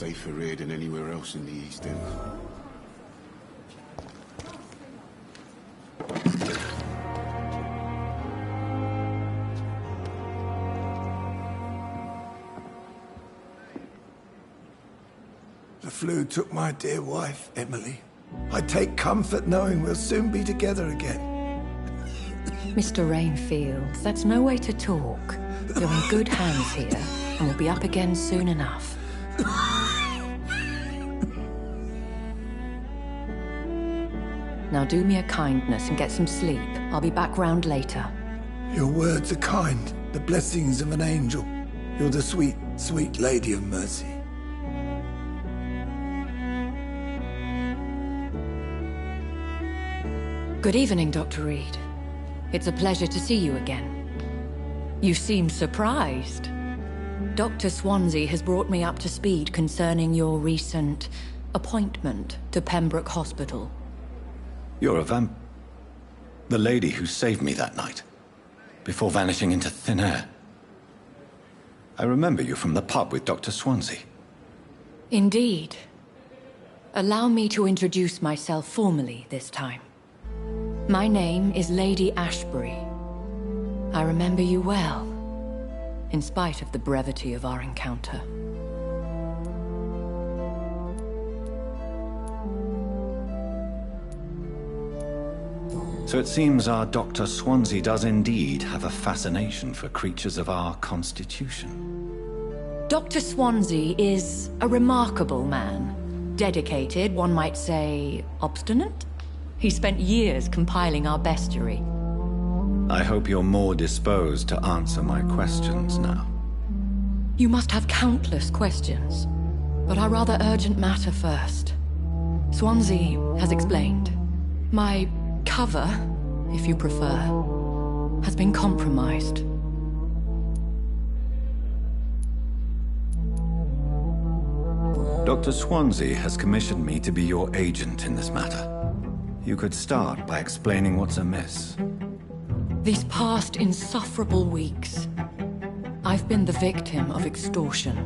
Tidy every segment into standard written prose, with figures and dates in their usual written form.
safer here than anywhere else in the East End. The flu took my dear wife, Emily. I take comfort knowing we'll soon be together again. Mr. Rainfield, that's no way to talk. You're in good hands here, and we'll be up again soon enough. Now do me a kindness and get some sleep. I'll be back round later. Your words are kind, the blessings of an angel. You're the sweet, sweet Lady of Mercy. Good evening, Dr. Reed. It's a pleasure to see you again. You seem surprised. Dr. Swansea has brought me up to speed concerning your recent appointment to Pembroke Hospital. You're a the lady who saved me that night, before vanishing into thin air. I remember you from the pub with Dr. Swansea. Indeed. Allow me to introduce myself formally this time. My name is Lady Ashbury. I remember you well, in spite of the brevity of our encounter. So it seems our Dr. Swansea does indeed have a fascination for creatures of our constitution. Dr. Swansea is a remarkable man. Dedicated, one might say, obstinate? He spent years compiling our bestiary. I hope you're more disposed to answer my questions now. You must have countless questions, but our rather urgent matter first. Swansea has explained. My cover, if you prefer, has been compromised. Dr. Swansea has commissioned me to be your agent in this matter. You could start by explaining what's amiss. These past insufferable weeks, I've been the victim of extortion.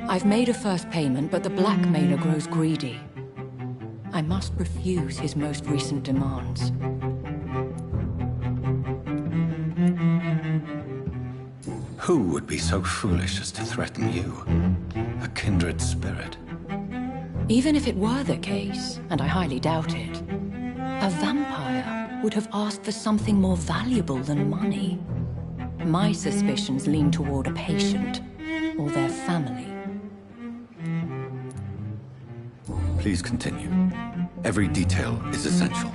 I've made a first payment, but the blackmailer grows greedy. I must refuse his most recent demands. Who would be so foolish as to threaten you? A kindred spirit. Even if it were the case, and I highly doubt it, a vampire would have asked for something more valuable than money. My suspicions lean toward a patient or their family. Please continue. Every detail is essential.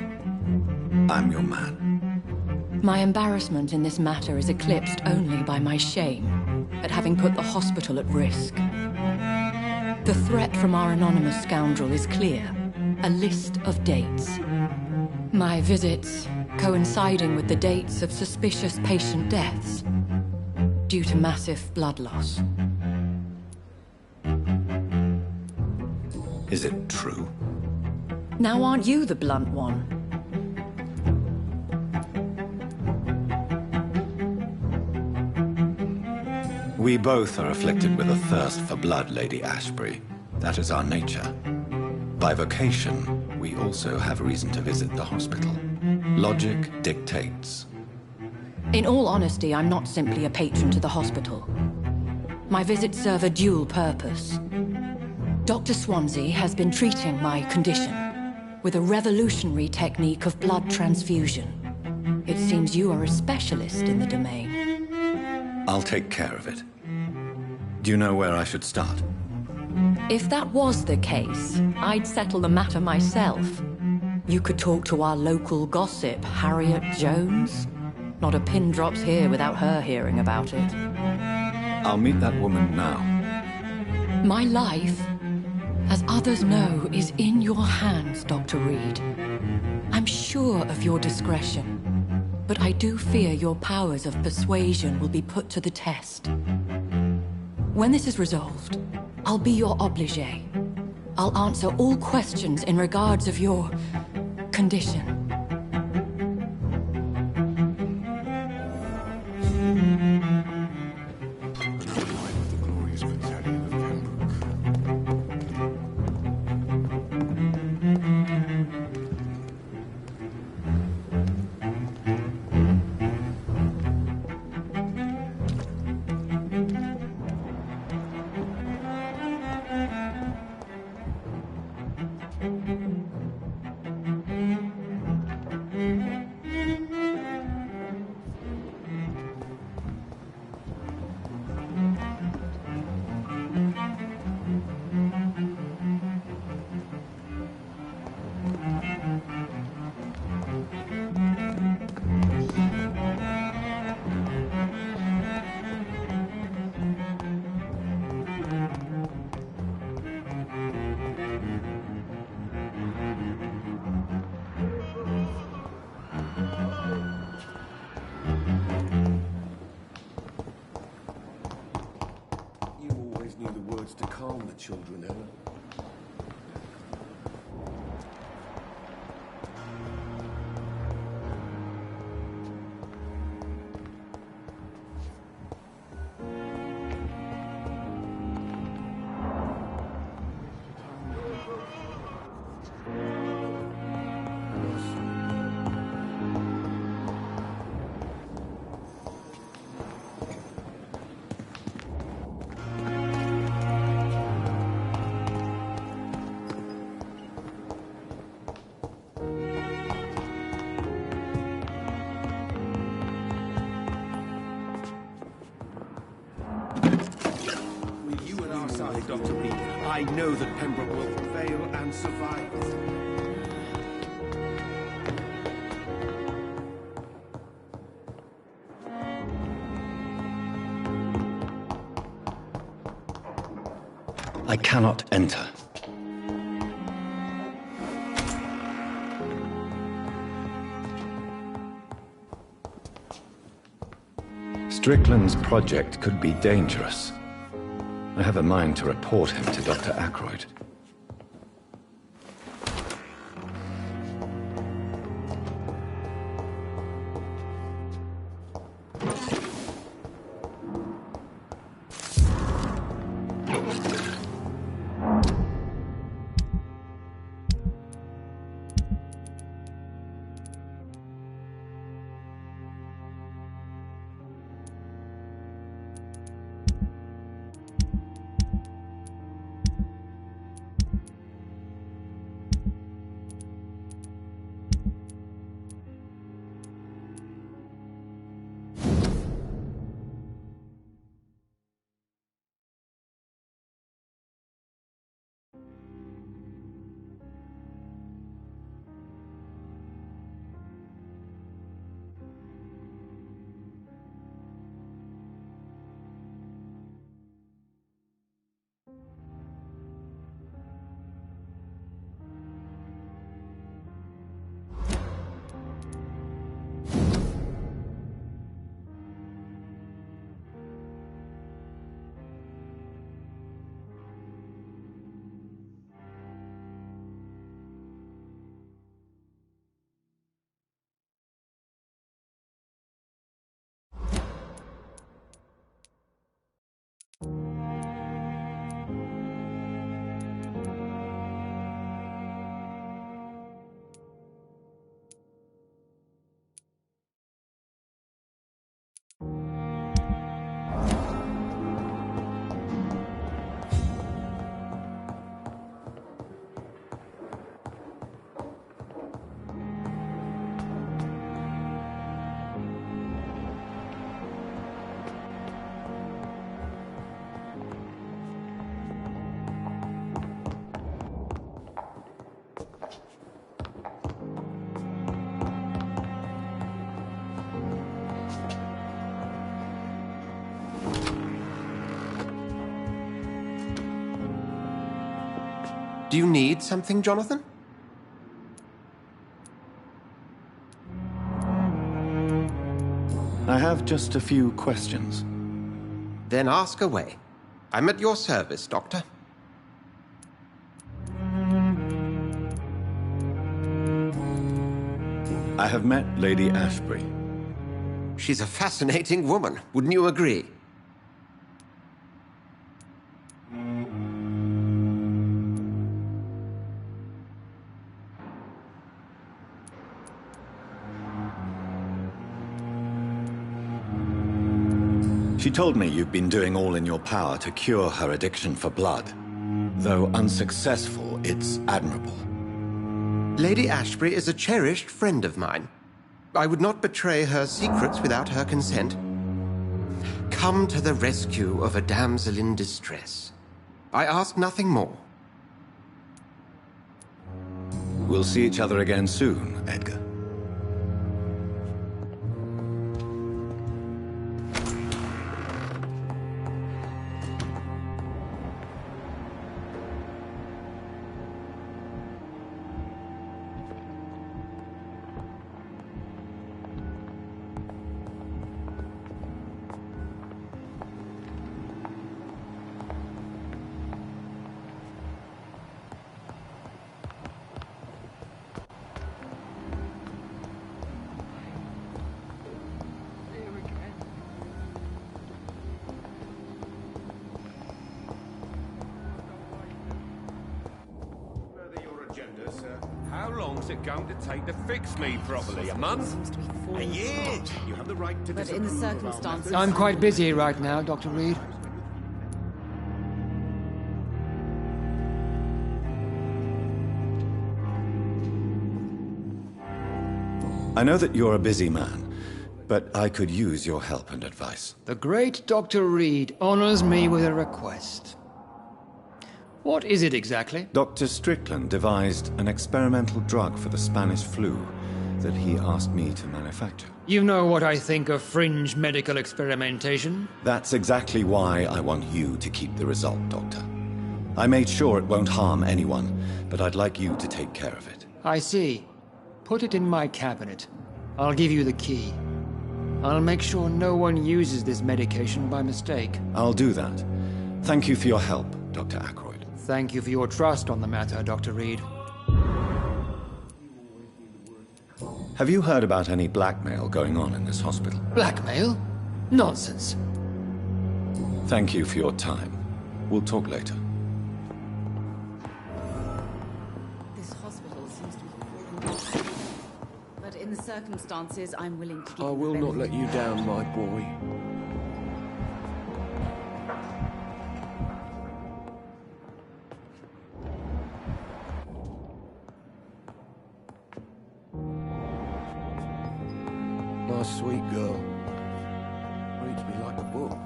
I'm your man. My embarrassment in this matter is eclipsed only by my shame at having put the hospital at risk. The threat from our anonymous scoundrel is clear. A list of dates. My visits coinciding with the dates of suspicious patient deaths due to massive blood loss. Is it true? Now aren't you the blunt one? We both are afflicted with a thirst for blood, Lady Ashbury. That is our nature. By vocation, we also have reason to visit the hospital. Logic dictates. In all honesty, I'm not simply a patron to the hospital. My visits serve a dual purpose. Dr. Swansea has been treating my condition with a revolutionary technique of blood transfusion. It seems you are a specialist in the domain. I'll take care of it. Do you know where I should start? If that was the case, I'd settle the matter myself. You could talk to our local gossip, Harriet Jones. Not a pin drops here without her hearing about it. I'll meet that woman now. My life, as others know, is in your hands, Dr. Reed. I'm sure of your discretion, but I do fear your powers of persuasion will be put to the test. When this is resolved, I'll be your obligé. I'll answer all questions in regards of your condition. The glorious battalion of Pembroke. children, Ellen. Dr. Reed, I know that Pembroke will prevail and survive this. I cannot enter. Strickland's project could be dangerous. I have a mind to report him to Dr. Ackroyd. Do you need something, Jonathan? I have just a few questions. Then ask away. I'm at your service, Doctor. I have met Lady Ashbury. She's a fascinating woman, wouldn't you agree? She told me you've been doing all in your power to cure her addiction for blood. Though unsuccessful, it's admirable. Lady Ashbury is a cherished friend of mine. I would not betray her secrets without her consent. Come to the rescue of a damsel in distress. I ask nothing more. We'll see each other again soon, Edgar. How long's it going to take to fix me properly? A month? A year? You have the right to But in the circumstances... I'm quite busy right now, Dr. Reed. I know that you're a busy man, but I could use your help and advice. The great Dr. Reed honors me with a request. What is it exactly? Dr. Strickland devised an experimental drug for the Spanish flu that he asked me to manufacture. You know what I think of fringe medical experimentation? That's exactly why I want you to keep the result, Doctor. I made sure it won't harm anyone, but I'd like you to take care of it. I see. Put it in my cabinet. I'll give you the key. I'll make sure no one uses this medication by mistake. I'll do that. Thank you for your help, Dr. Ackroyd. Thank you for your trust on the matter, Dr. Reed. Have you heard about any blackmail going on in this hospital? Blackmail? Nonsense. Thank you for your time. We'll talk later. This hospital seems to be... But in the circumstances, I'm willing to give I you will the not benefit. let you down, my boy. My sweet girl. Reads me like a book.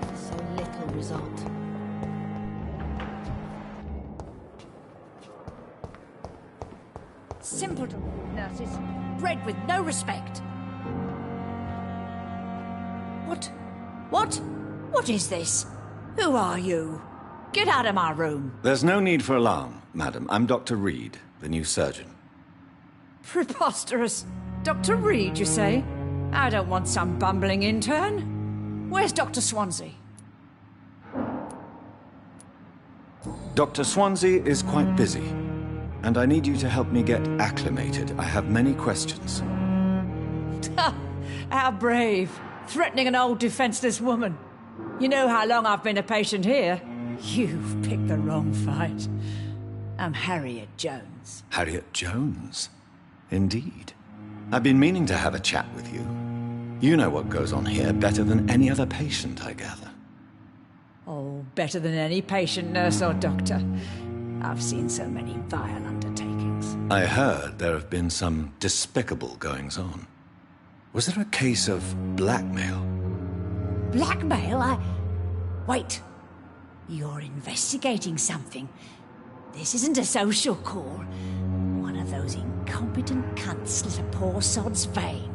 For so little result. Simpleton nurses, bred with no respect. What? What? What is this? Who are you? Get out of my room. There's no need for alarm, madam. I'm Dr. Reed, the new surgeon. Preposterous. Dr. Reed, you say? I don't want some bumbling intern. Where's Dr. Swansea? Dr. Swansea is quite busy, and I need you to help me get acclimated. I have many questions. How brave. Threatening an old defenseless woman. You know how long I've been a patient here? You've picked the wrong fight. I'm Harriet Jones. Harriet Jones? Indeed. I've been meaning to have a chat with you. You know what goes on here better than any other patient, I gather. Oh, better than any patient, nurse or doctor. I've seen so many vile undertakings. I heard there have been some despicable goings-on. Was there a case of blackmail? Blackmail? Wait. You're investigating something. This isn't a social call. One of those incompetent cunts slit a poor sod's vein.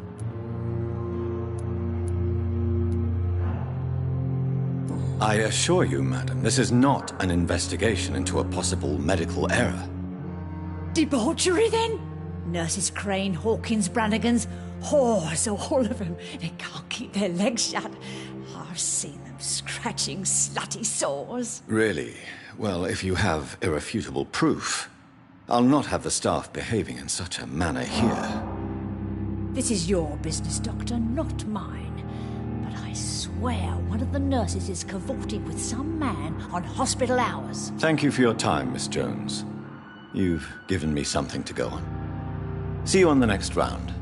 I assure you, madam, this is not an investigation into a possible medical error. Debauchery, then? Nurses Crane, Hawkins, Brannigans, whores, all of them. They can't keep their legs shut. I've seen them scratching slutty sores. Really? Well, if you have irrefutable proof, I'll not have the staff behaving in such a manner here. This is your business, Doctor, not mine. But I swear one of the nurses is cavorting with some man on hospital hours. Thank you for your time, Miss Jones. You've given me something to go on. See you on the next round.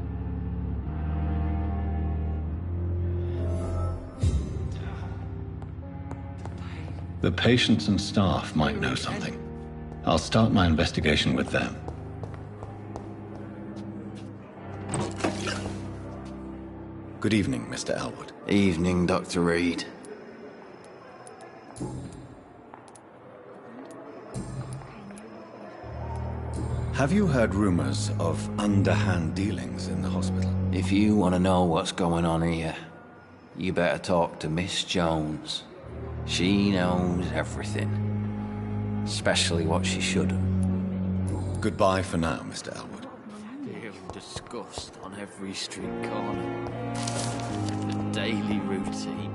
The patients and staff might know something. I'll start my investigation with them. Good evening, Mr. Elwood. Evening, Dr. Reed. Have you heard rumors of underhand dealings in the hospital? If you want to know what's going on here, you better talk to Miss Jones. She knows everything. Especially what she shouldn't. Goodbye for now, Mr. Elwood. Fear and disgust on every street corner. The daily routine.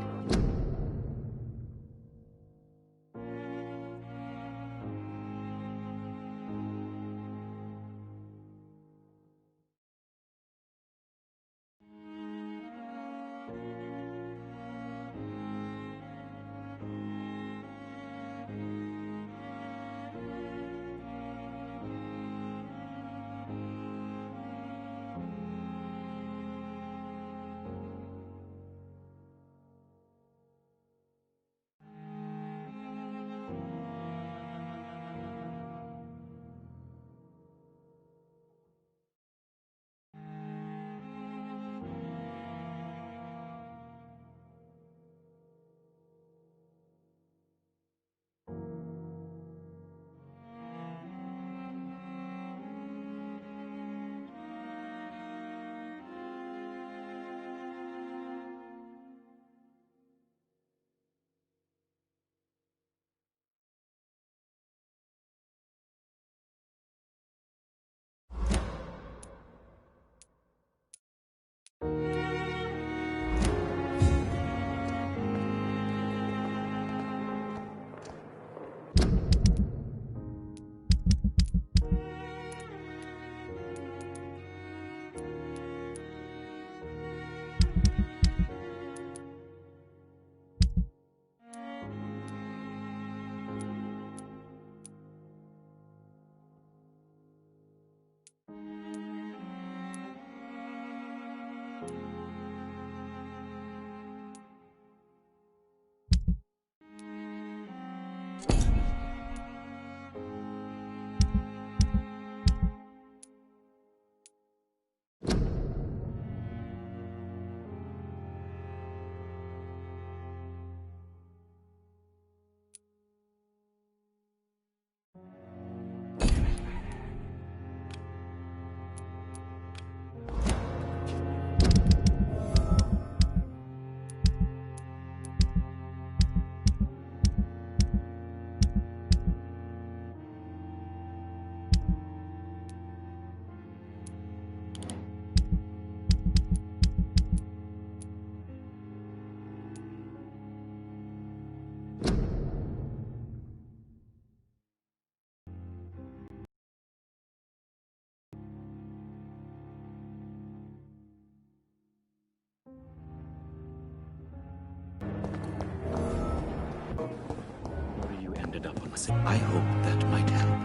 ended up on the I hope that might help.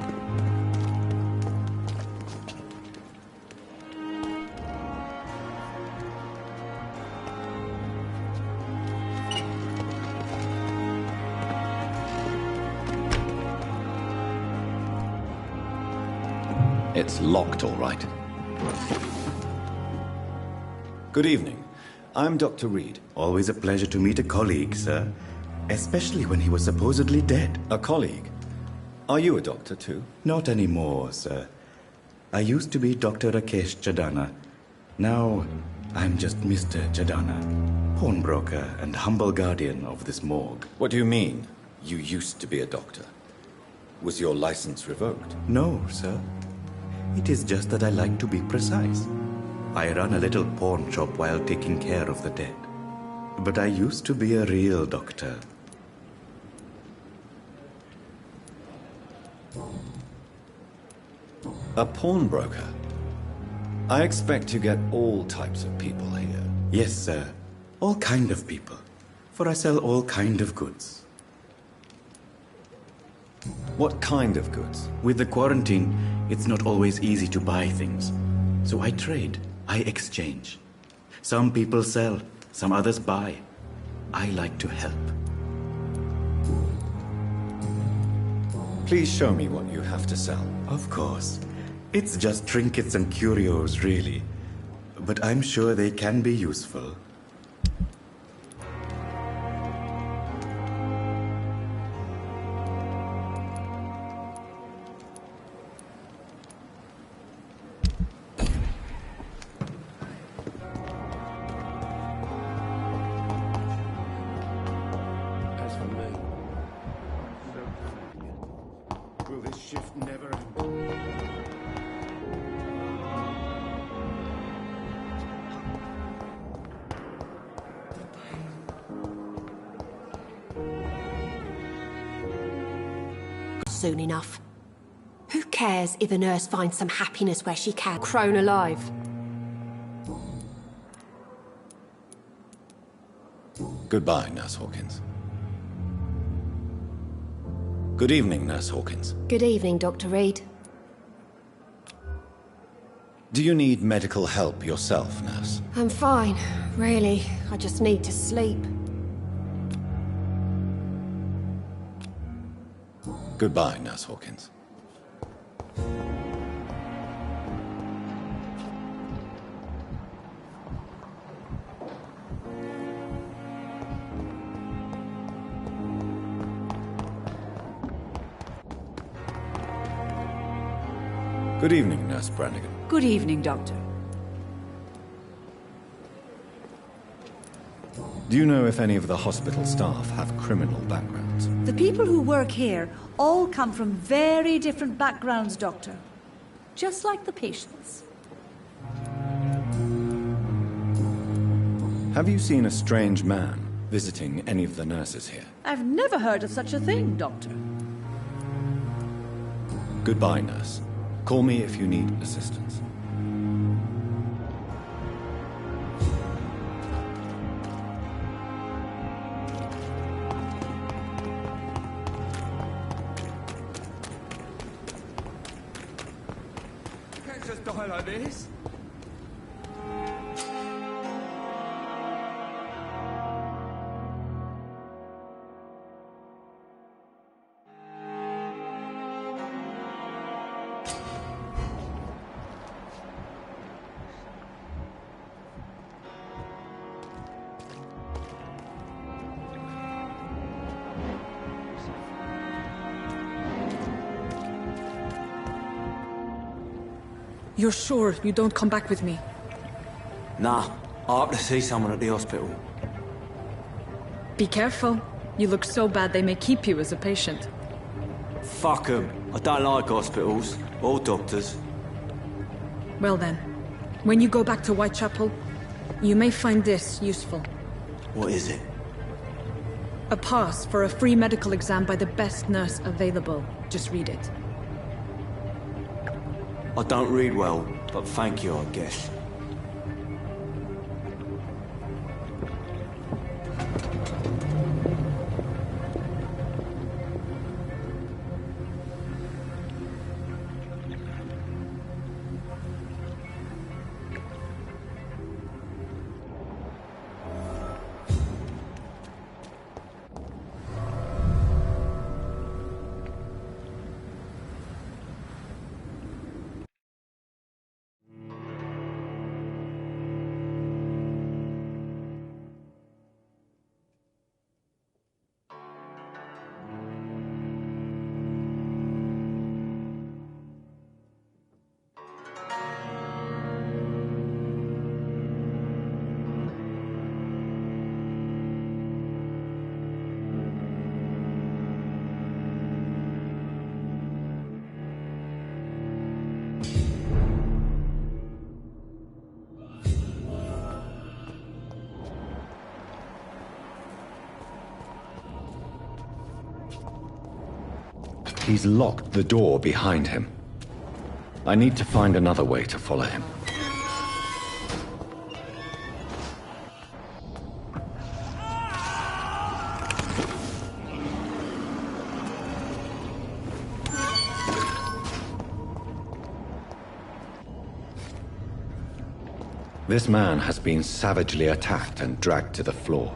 It's locked, all right. Good evening. I'm Dr. Reed. Always a pleasure to meet a colleague, sir. Especially when he was supposedly dead. A colleague? Are you a doctor, too? Not anymore, sir. I used to be Dr. Rakesh Chadana. Now, I'm just Mr. Chadana, pawnbroker and humble guardian of this morgue. What do you mean, you used to be a doctor? Was your license revoked? No, sir. It is just that I like to be precise. I run a little pawn shop while taking care of the dead. But I used to be a real doctor. A pawnbroker? I expect you get all types of people here. Yes, sir. All kind of people. For I sell all kind of goods. What kind of goods? With the quarantine, it's not always easy to buy things. So I trade. I exchange. Some people sell, some others buy. I like to help. Please show me what you have to sell. Of course. It's just trinkets and curios, really. But I'm sure they can be useful. As for me, will this shift never end? Soon enough. Who cares if a nurse finds some happiness where she can? Crone alive. Goodbye, Nurse Hawkins. Good evening, Nurse Hawkins. Good evening, Dr. Reed. Do you need medical help yourself, Nurse? I'm fine, really. I just need to sleep. Goodbye, Nurse Hawkins. Good evening, Nurse Brannigan. Good evening, Doctor. Do you know if any of the hospital staff have criminal backgrounds? The people who work here all come from very different backgrounds, Doctor. Just like the patients. Have you seen a strange man visiting any of the nurses here? I've never heard of such a thing, Doctor. Goodbye, Nurse. Call me if you need assistance. You can't just die like this. You're sure you don't come back with me? Nah, I have to see someone at the hospital. Be careful. You look so bad they may keep you as a patient. Fuck 'em. I don't like hospitals, or doctors. Well then, when you go back to Whitechapel, you may find this useful. What is it? A pass for a free medical exam by the best nurse available. Just read it. I don't read well, but thank you, I guess. he's locked the door behind him. I need to find another way to follow him. This man has been savagely attacked and dragged to the floor.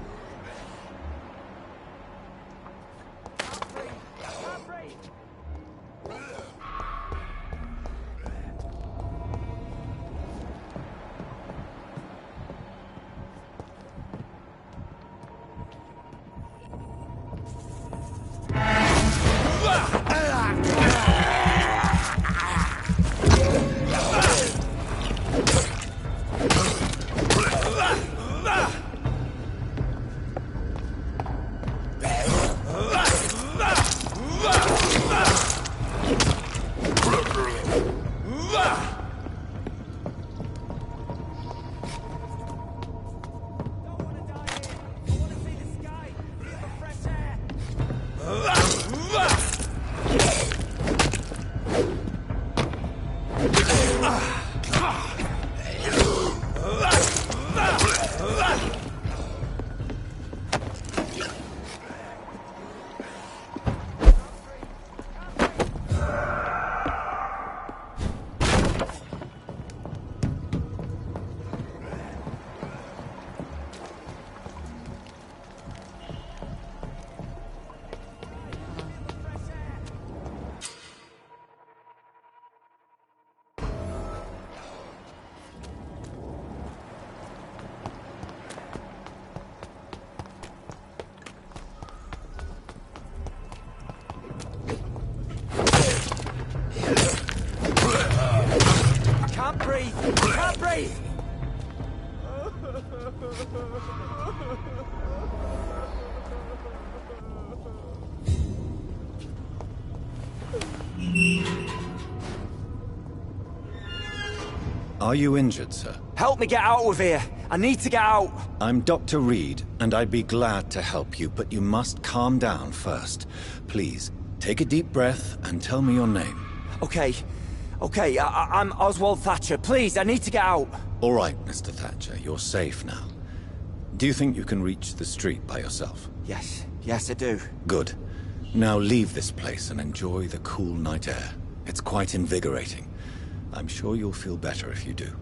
Are you injured, sir? Help me get out of here. I need to get out. I'm Dr. Reed, and I'd be glad to help you, but you must calm down first. Please, take a deep breath and tell me your name. Okay. I'm Oswald Thatcher. Please, I need to get out. All right, Mr. Thatcher, you're safe now. Do you think you can reach the street by yourself? Yes, I do. Good. Now leave this place and enjoy the cool night air. It's quite invigorating. I'm sure you'll feel better if you do.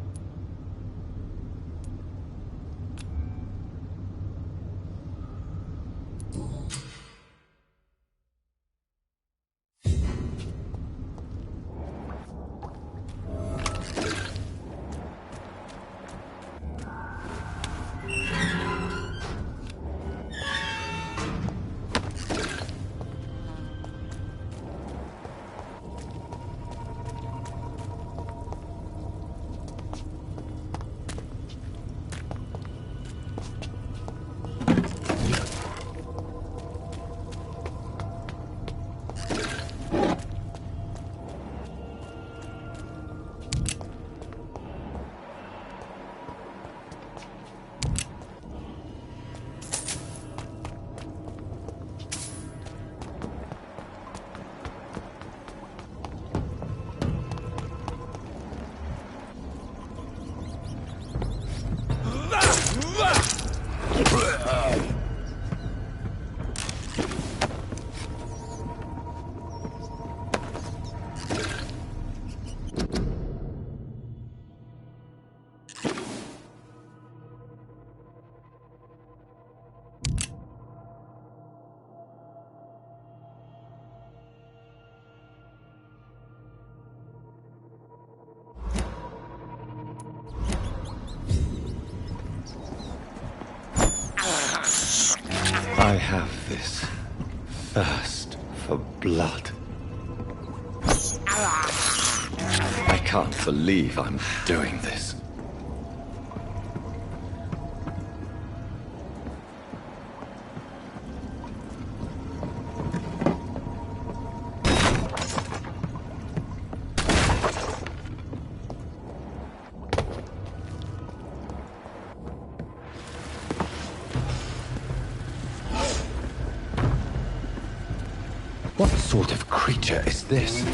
I have this thirst for blood. I can't believe I'm doing this. What sort of creature is this?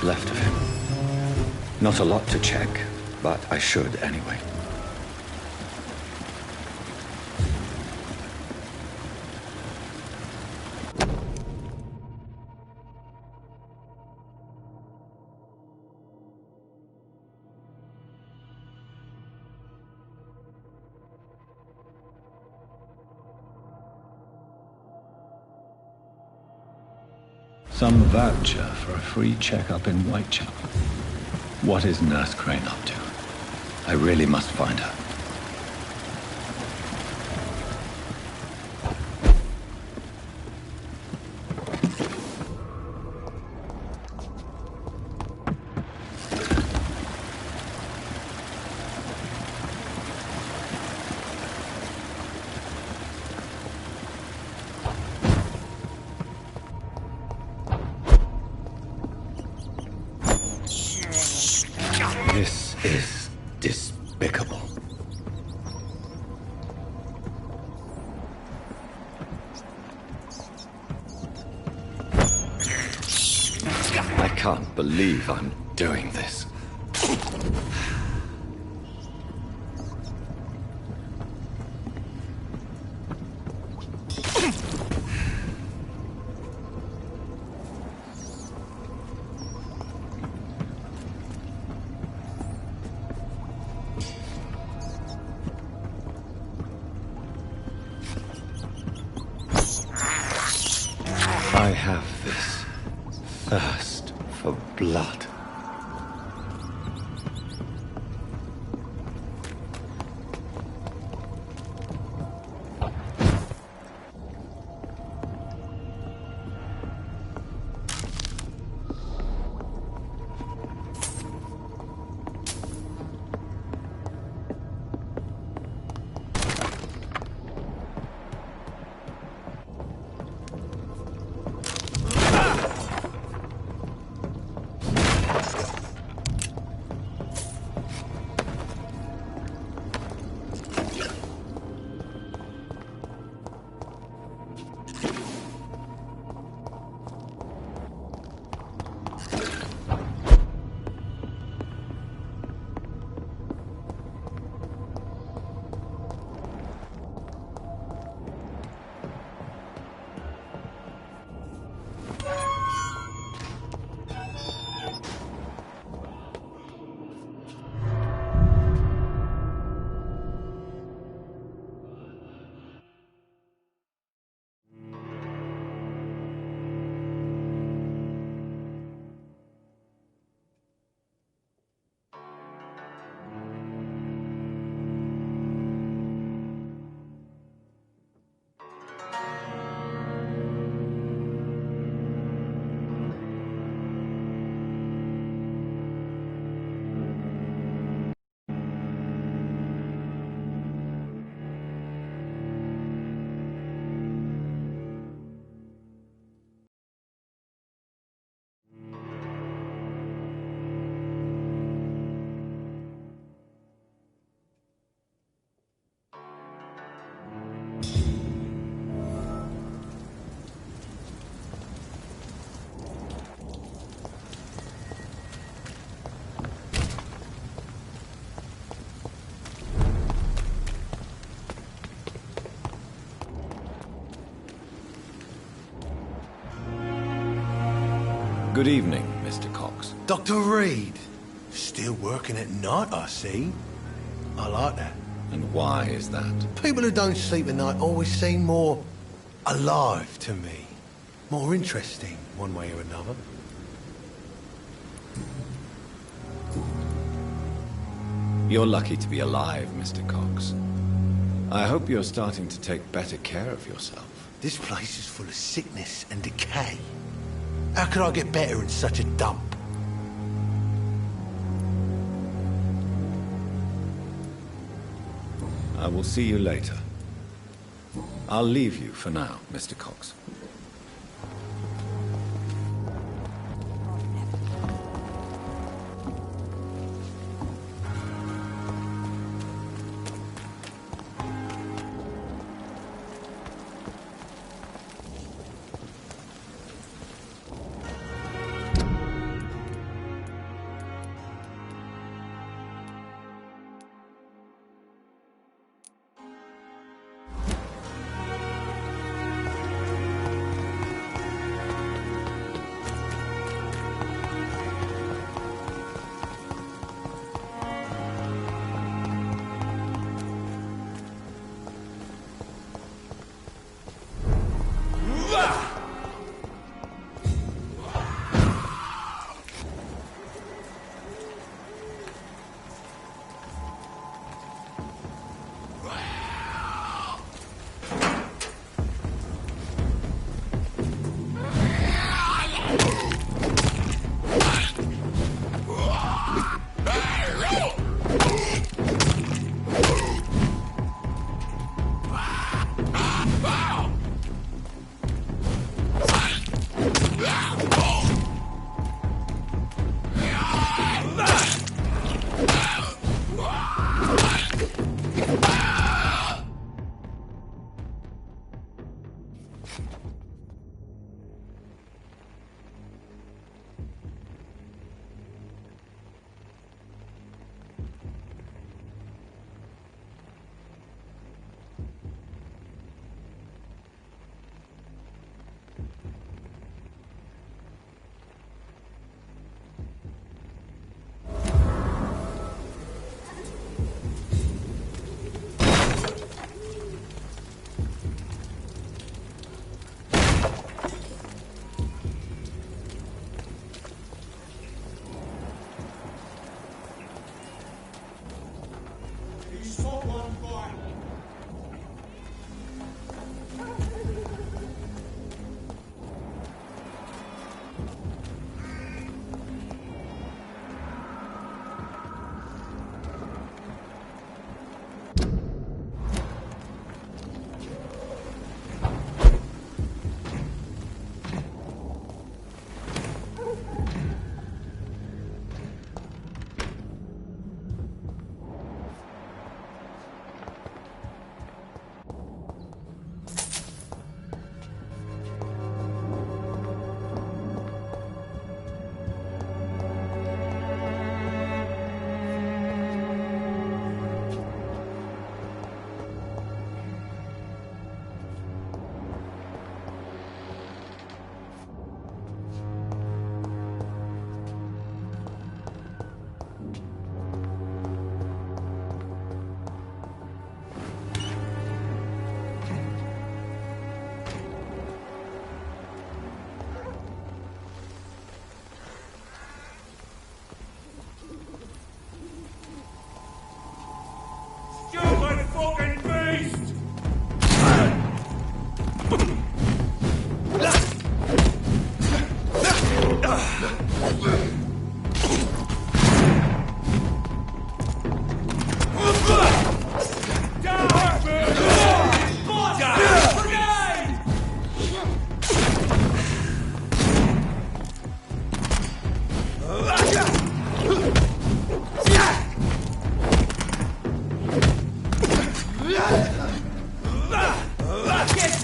Left of him. Not a lot to check, but I should anyway. Some voucher for a free checkup in Whitechapel. What is Nurse Crane up to? I really must find her. This is despicable. I can't believe I'm doing this. I have this thirst for blood. Good evening, Mr. Cox. Dr. Reed. Still working at night, I see. I like that. And why is that? People who don't sleep at night always seem more alive to me. More interesting, one way or another. You're lucky to be alive, Mr. Cox. I hope you're starting to take better care of yourself. This place is full of sickness and decay. How could I get better in such a dump? I will see you later. I'll leave you for now, Mr. Cox.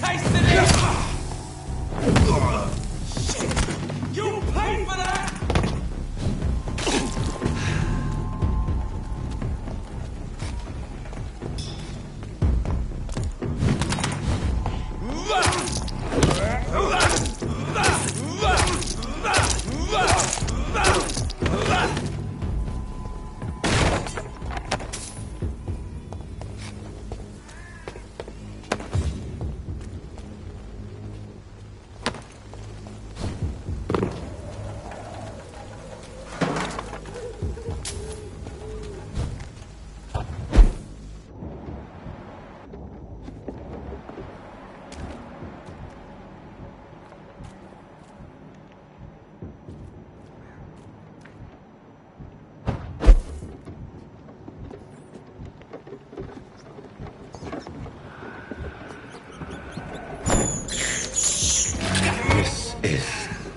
taste of this! Shit! You'll pay for that!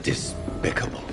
Despicable.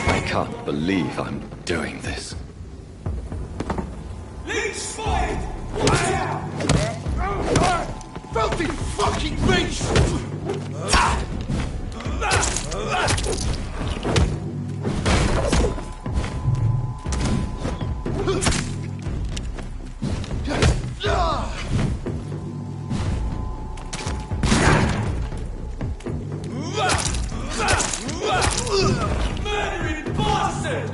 I can't believe I'm doing this. Leech spotted! Filthy fucking beast! Murdering bastard!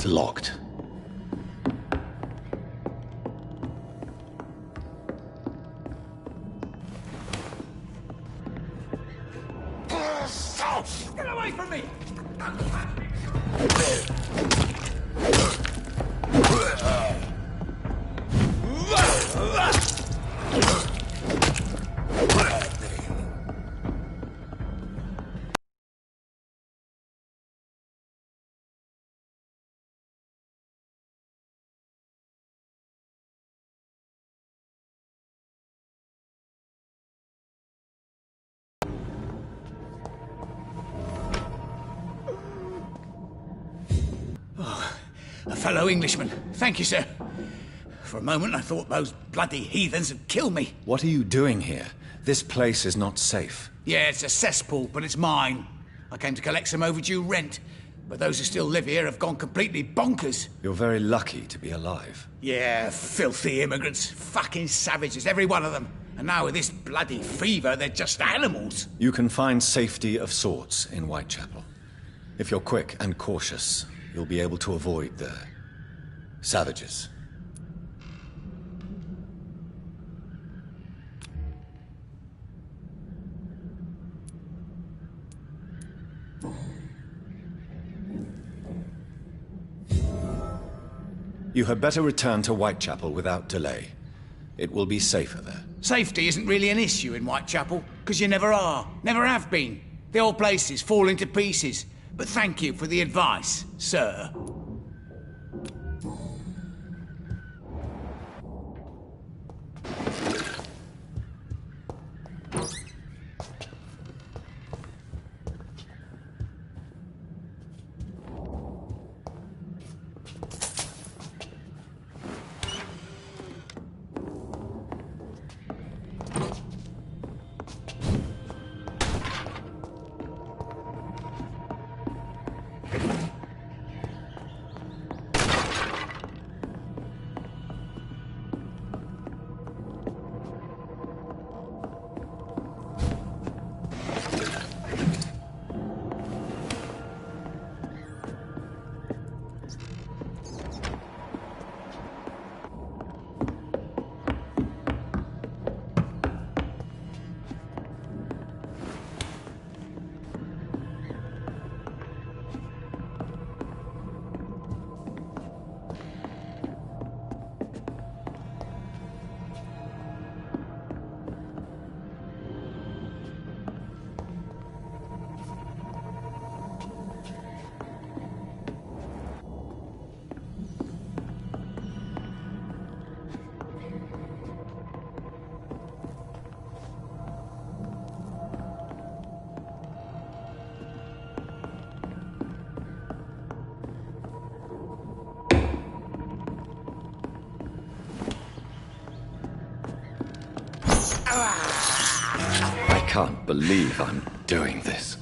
It's locked. Get away from me! A fellow Englishman. Thank you, sir. For a moment I thought those bloody heathens had killed me. What are you doing here? This place is not safe. Yeah, it's a cesspool, but it's mine. I came to collect some overdue rent, but those who still live here have gone completely bonkers. You're very lucky to be alive. Yeah, filthy immigrants. Fucking savages, every one of them. And now with this bloody fever, they're just animals. You can find safety of sorts in Whitechapel. If you're quick and cautious, you'll be able to avoid the savages. You had better return to Whitechapel without delay. It will be safer there. Safety isn't really an issue in Whitechapel, because you never are. Never have been. The old place is falling to pieces. But thank you for the advice, sir. I can't believe I'm doing this.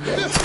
This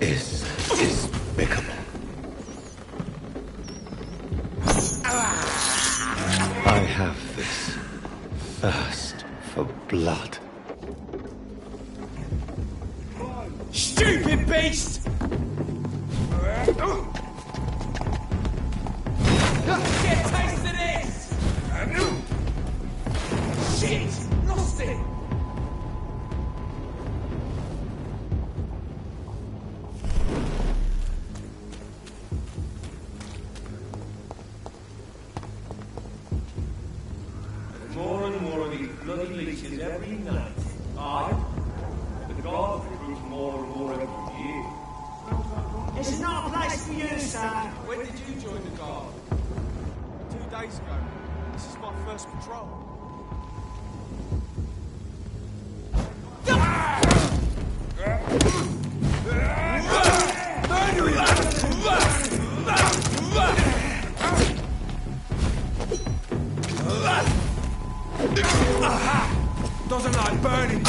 is despicable. I have this thirst for blood. Stupid beast! Get a taste of this! Shit! Lost it! More and more of these bloody leeches every night. Aye. The guards recruit more and more every year. This is not a place for you, sir. When did you join the guard? 2 days ago. This is my first patrol. Doesn't like burning.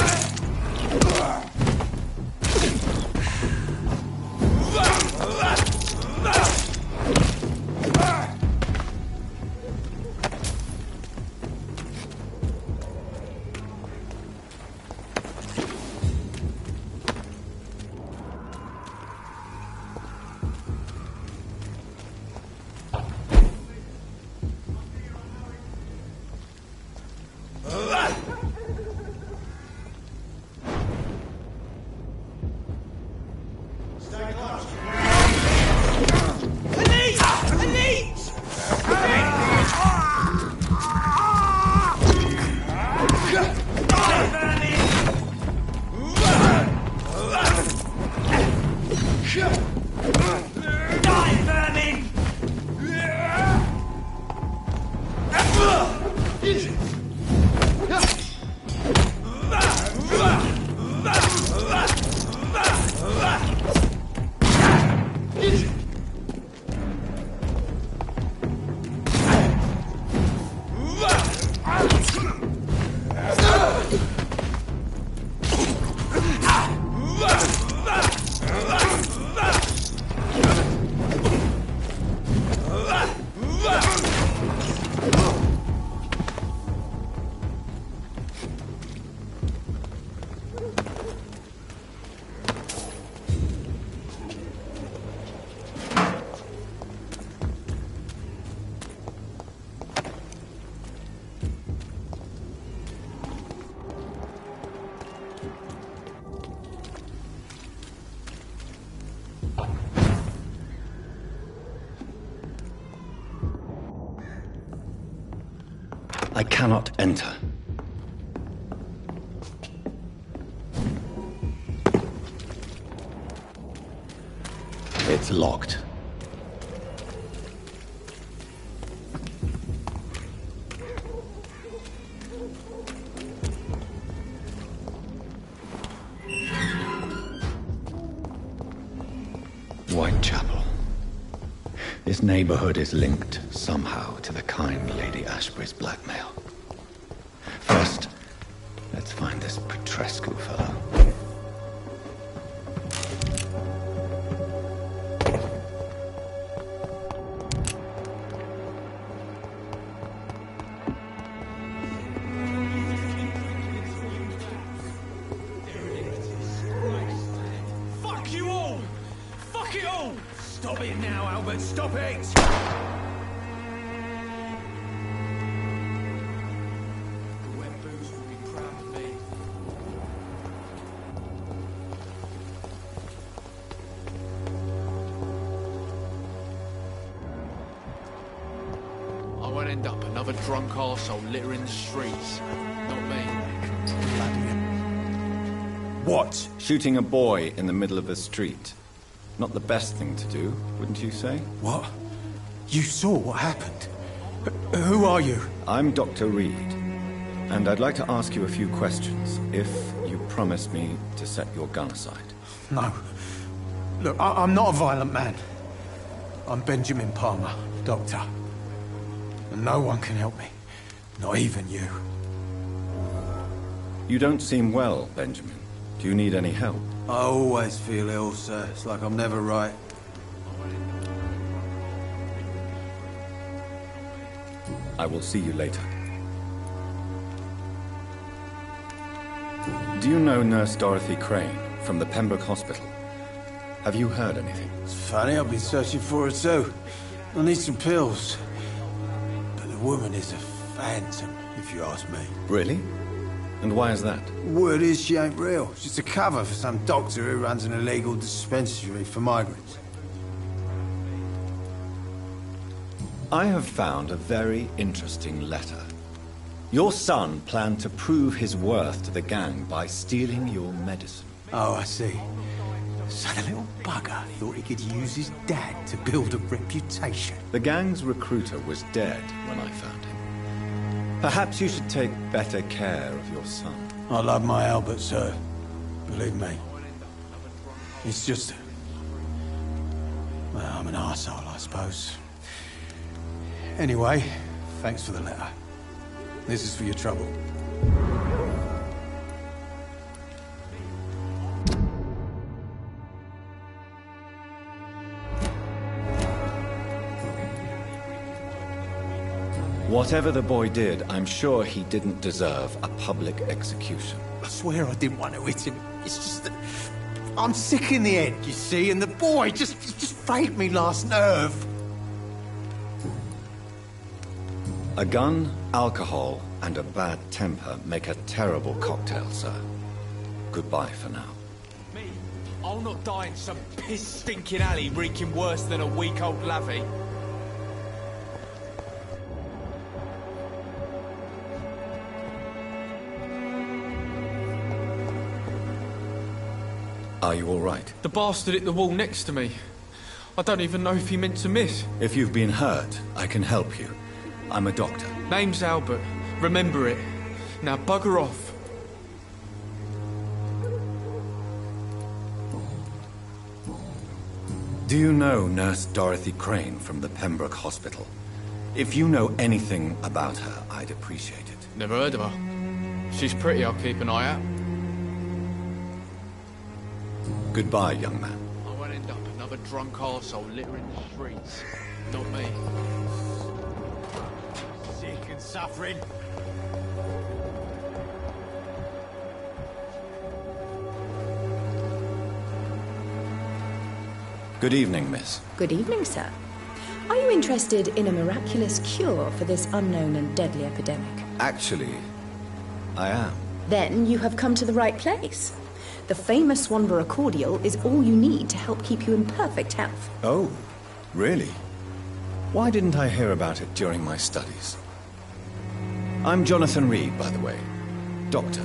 I cannot enter. It's locked. Whitechapel. This neighborhood is linked somehow to the kind Lady Ashbury's blackmail. First, let's find this Petrescu fellow. Fuck you all! Fuck it all! Stop it now, Albert, stop it! I won't end up another drunk arsehole littering the streets. Not me. What? Shooting a boy in the middle of the street. Not the best thing to do, wouldn't you say? What? You saw what happened? Who are you? I'm Dr. Reed, and I'd like to ask you a few questions, if you promise me to set your gun aside. No. Look, I'm not a violent man. I'm Benjamin Palmer, doctor. And no one can help me. Not even you. You don't seem well, Benjamin. Do you need any help? I always feel ill, sir. It's like I'm never right. I will see you later. Do you know Nurse Dorothy Crane from the Pembroke Hospital? Have you heard anything? It's funny, I've been searching for her too. I need some pills. But the woman is a phantom, if you ask me. Really? And why is that? Word is she ain't real. She's a cover for some doctor who runs an illegal dispensary for migrants. I have found a very interesting letter. Your son planned to prove his worth to the gang by stealing your medicine. Oh, I see. So the little bugger thought he could use his dad to build a reputation. The gang's recruiter was dead when I found him. Perhaps you should take better care of your son. I love my Albert, sir. Believe me. It's just... well, I'm an arsehole, I suppose. Anyway, thanks for the letter. This is for your trouble. Whatever the boy did, I'm sure he didn't deserve a public execution. I swear I didn't want to hit him. It's just that I'm sick in the head, you see, and the boy just frayed me last nerve. A gun, alcohol, and a bad temper make a terrible cocktail, sir. Goodbye for now. Me? I'll not die in some piss-stinking alley reeking worse than a week-old lavvy. Are you all right? The bastard hit the wall next to me. I don't even know if he meant to miss. If you've been hurt, I can help you. I'm a doctor. Name's Albert. Remember it. Now bugger off. Do you know Nurse Dorothy Crane from the Pembroke Hospital? If you know anything about her, I'd appreciate it. Never heard of her. She's pretty, I'll keep an eye out. Goodbye, young man. I won't end up another drunk arsehole littering the streets. Not me. Sick and suffering. Good evening, miss. Good evening, sir. Are you interested in a miraculous cure for this unknown and deadly epidemic? Actually, I am. Then you have come to the right place. The famous Swanborough cordial is all you need to help keep you in perfect health. Oh, really? Why didn't I hear about it during my studies? I'm Jonathan Reed, by the way. Dr.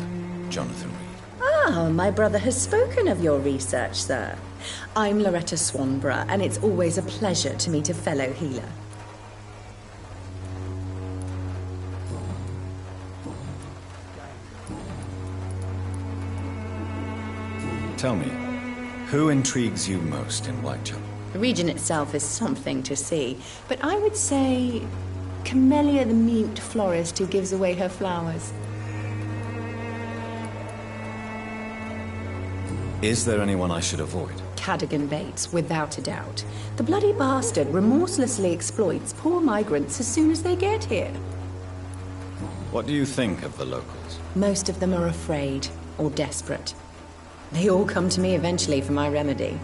Jonathan Reed. Ah, my brother has spoken of your research, sir. I'm Loretta Swanborough, and it's always a pleasure to meet a fellow healer. Tell me, who intrigues you most in Whitechapel? The region itself is something to see, but I would say Camellia the mute florist who gives away her flowers. Is there anyone I should avoid? Cadogan Bates, without a doubt. The bloody bastard remorselessly exploits poor migrants as soon as they get here. What do you think of the locals? Most of them are afraid or desperate. They all come to me eventually for my remedy.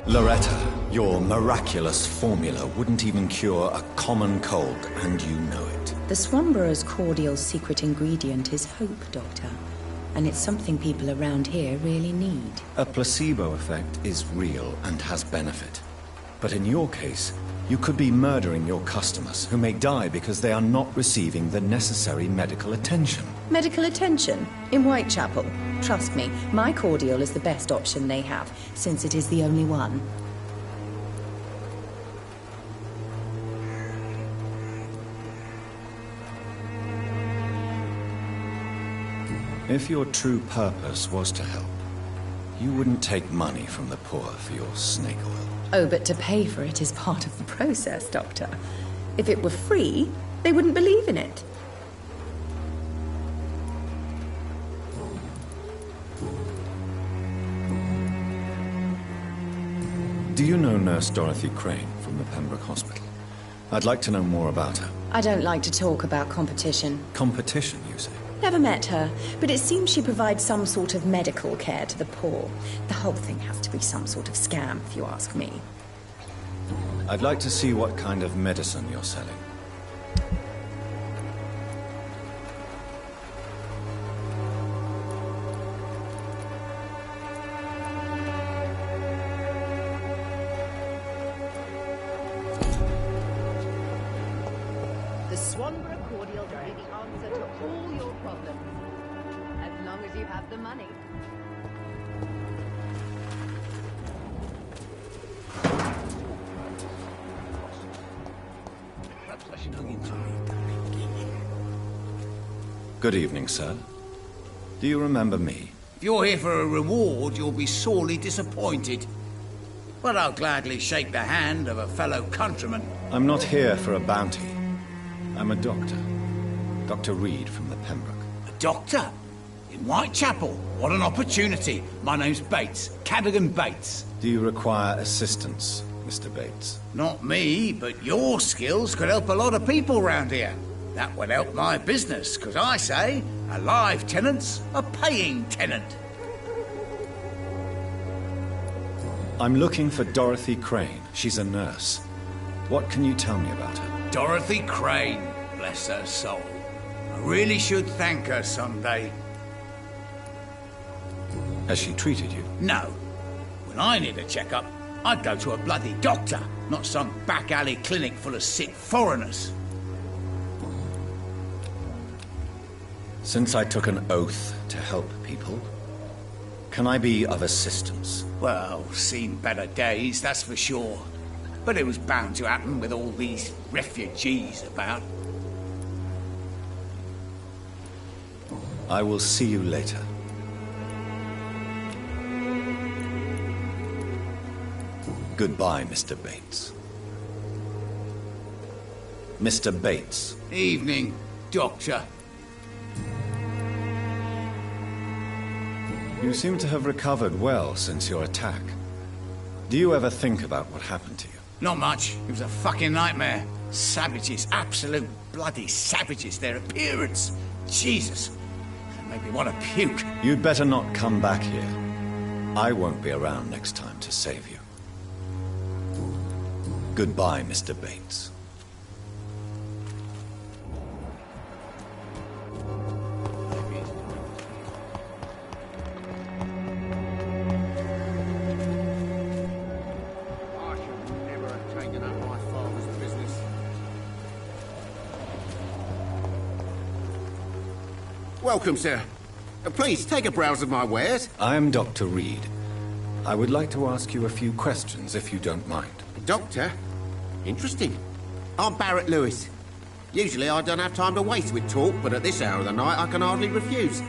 Loretta, your miraculous formula wouldn't even cure a common cold, and you know it. The Swanborough's cordial's secret ingredient is hope, Doctor. And it's something people around here really need. A placebo effect is real and has benefit. But in your case, you could be murdering your customers, who may die because they are not receiving the necessary medical attention. Medical attention? In Whitechapel? Trust me, my cordial is the best option they have, since it is the only one. If your true purpose was to help, you wouldn't take money from the poor for your snake oil. Oh, but to pay for it is part of the process, Doctor. If it were free, they wouldn't believe in it. Do you know Nurse Dorothy Crane from the Pembroke Hospital? I'd like to know more about her. I don't like to talk about competition. Competition, you say? Never met her, but it seems she provides some sort of medical care to the poor. The whole thing has to be some sort of scam, if you ask me. I'd like to see what kind of medicine you're selling. The Swanborough cordial will be the answer to all your problems. As long as you have the money. Perhaps I should hug into me. Good evening, sir. Do you remember me? If you're here for a reward, you'll be sorely disappointed. But I'll gladly shake the hand of a fellow countryman. I'm not here for a bounty. I'm a doctor. Dr. Reed from the Pembroke. A doctor? In Whitechapel? What an opportunity. My name's Bates. Cadogan Bates. Do you require assistance, Mr. Bates? Not me, but your skills could help a lot of people round here. That would help my business, because I say, a live tenant's a paying tenant. I'm looking for Dorothy Crane. She's a nurse. What can you tell me about her? Dorothy Crane, bless her soul. I really should thank her someday. Has she treated you? No. When I need a checkup, I'd go to a bloody doctor, not some back alley clinic full of sick foreigners. Since I took an oath to help people, can I be of assistance? Well, seen better days, that's for sure. But it was bound to happen with all these refugees about. I will see you later. Goodbye, Mr. Bates. Mr. Bates. Evening, Doctor. You seem to have recovered well since your attack. Do you ever think about what happened to you? Not much. It was a fucking nightmare. Savages, absolute bloody savages. Their appearance. Jesus. It made me want to puke. You'd better not come back here. I won't be around next time to save you. Goodbye, Mr. Bates. Maybe Welcome, sir. Please, take a browse of my wares. I'm Dr. Reed. I would like to ask you a few questions, if you don't mind. Doctor? Interesting. I'm Barrett Lewis. Usually I don't have time to waste with talk, but at this hour of the night I can hardly refuse.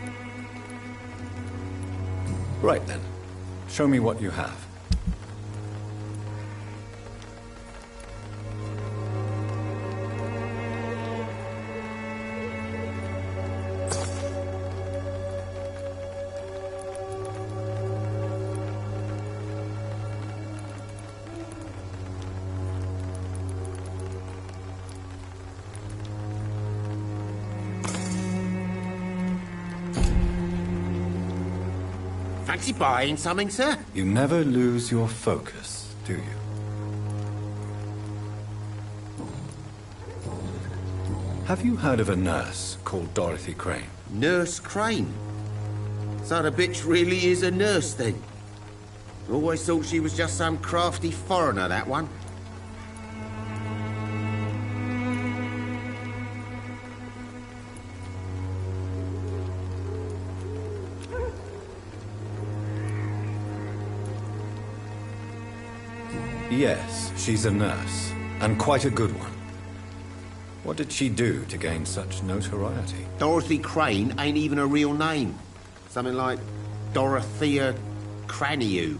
Right then. Show me what you have. Fancy buying something, sir? You never lose your focus, do you? Have you heard of a nurse called Dorothy Crane? Nurse Crane? So the bitch really is a nurse, then? Always thought she was just some crafty foreigner, that one. Yes, she's a nurse, and quite a good one. What did she do to gain such notoriety? Dorothy Crane ain't even a real name. Something like Dorothea Craniu.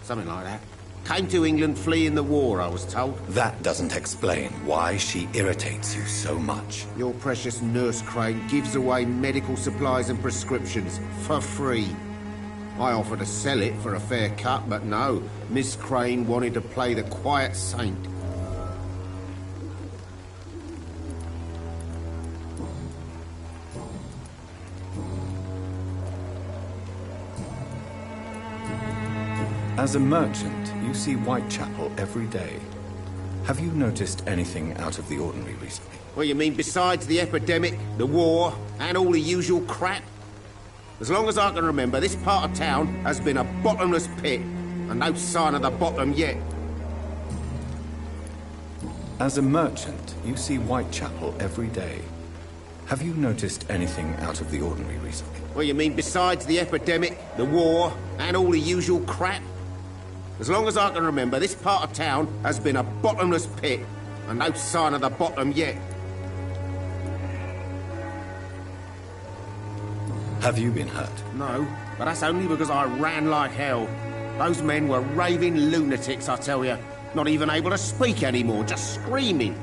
Something like that. Came to England fleeing the war, I was told. That doesn't explain why she irritates you so much. Your precious Nurse Crane gives away medical supplies and prescriptions for free. I offered to sell it for a fair cut, but no. Miss Crane wanted to play the quiet saint. As a merchant, you see Whitechapel every day. Have you noticed anything out of the ordinary recently? Well, you mean besides the epidemic, the war, and all the usual crap? As long as I can remember, this part of town has been a bottomless pit, and no sign of the bottom yet. As a merchant, you see Whitechapel every day. Have you noticed anything out of the ordinary recently? Well, you mean besides the epidemic, the war, and all the usual crap? As long as I can remember, this part of town has been a bottomless pit, and no sign of the bottom yet. Have you been hurt? No, but that's only because I ran like hell. Those men were raving lunatics, I tell you. Not even able to speak anymore, just screaming.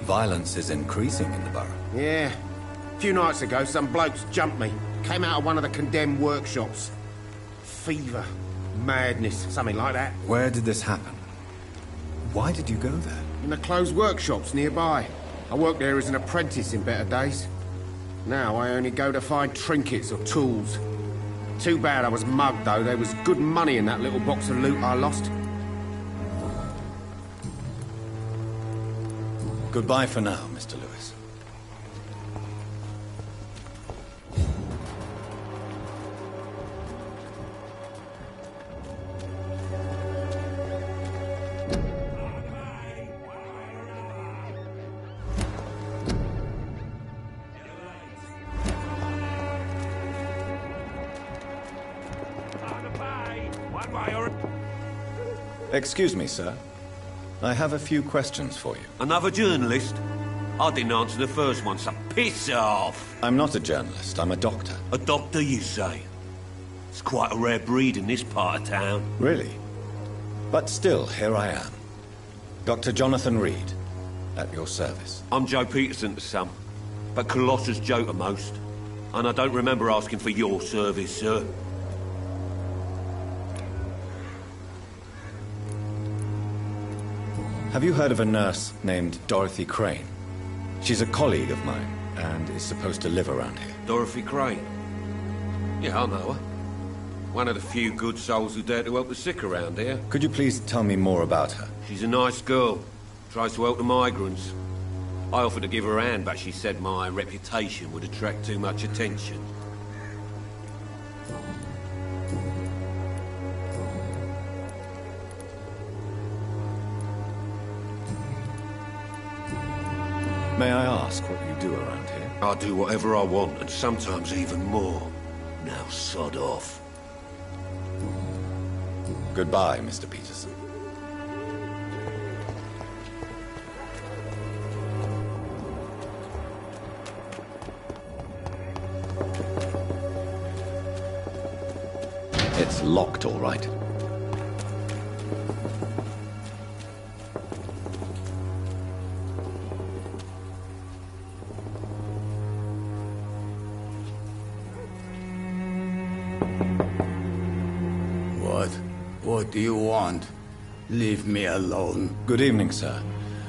Violence is increasing in the borough. Yeah. A few nights ago, some blokes jumped me. Came out of one of the condemned workshops. Fever, madness, something like that. Where did this happen? Why did you go there? In the closed workshops nearby. I worked there as an apprentice in better days. Now I only go to find trinkets or tools. Too bad I was mugged, though. There was good money in that little box of loot I lost. Goodbye for now, Mr. Lewis. Excuse me, sir. I have a few questions for you. Another journalist? I didn't answer the first one, so piss off! I'm not a journalist, I'm a doctor. A doctor, you say? It's quite a rare breed in this part of town. Really? But still, here I am. Dr. Jonathan Reed, at your service. I'm Joe Peterson to some, but Colossus Joe to most. And I don't remember asking for your service, sir. Have you heard of a nurse named Dorothy Crane? She's a colleague of mine, and is supposed to live around here. Dorothy Crane? Yeah, I know her. One of the few good souls who dare to help the sick around here. Could you please tell me more about her? She's a nice girl. Tries to help the migrants. I offered to give her a hand, but she said my reputation would attract too much attention. May I ask what you do around here? I do whatever I want, and sometimes even more. Now sod off. Goodbye, Mr. Peterson. It's locked, all right. What do you want? Leave me alone. Good evening, sir.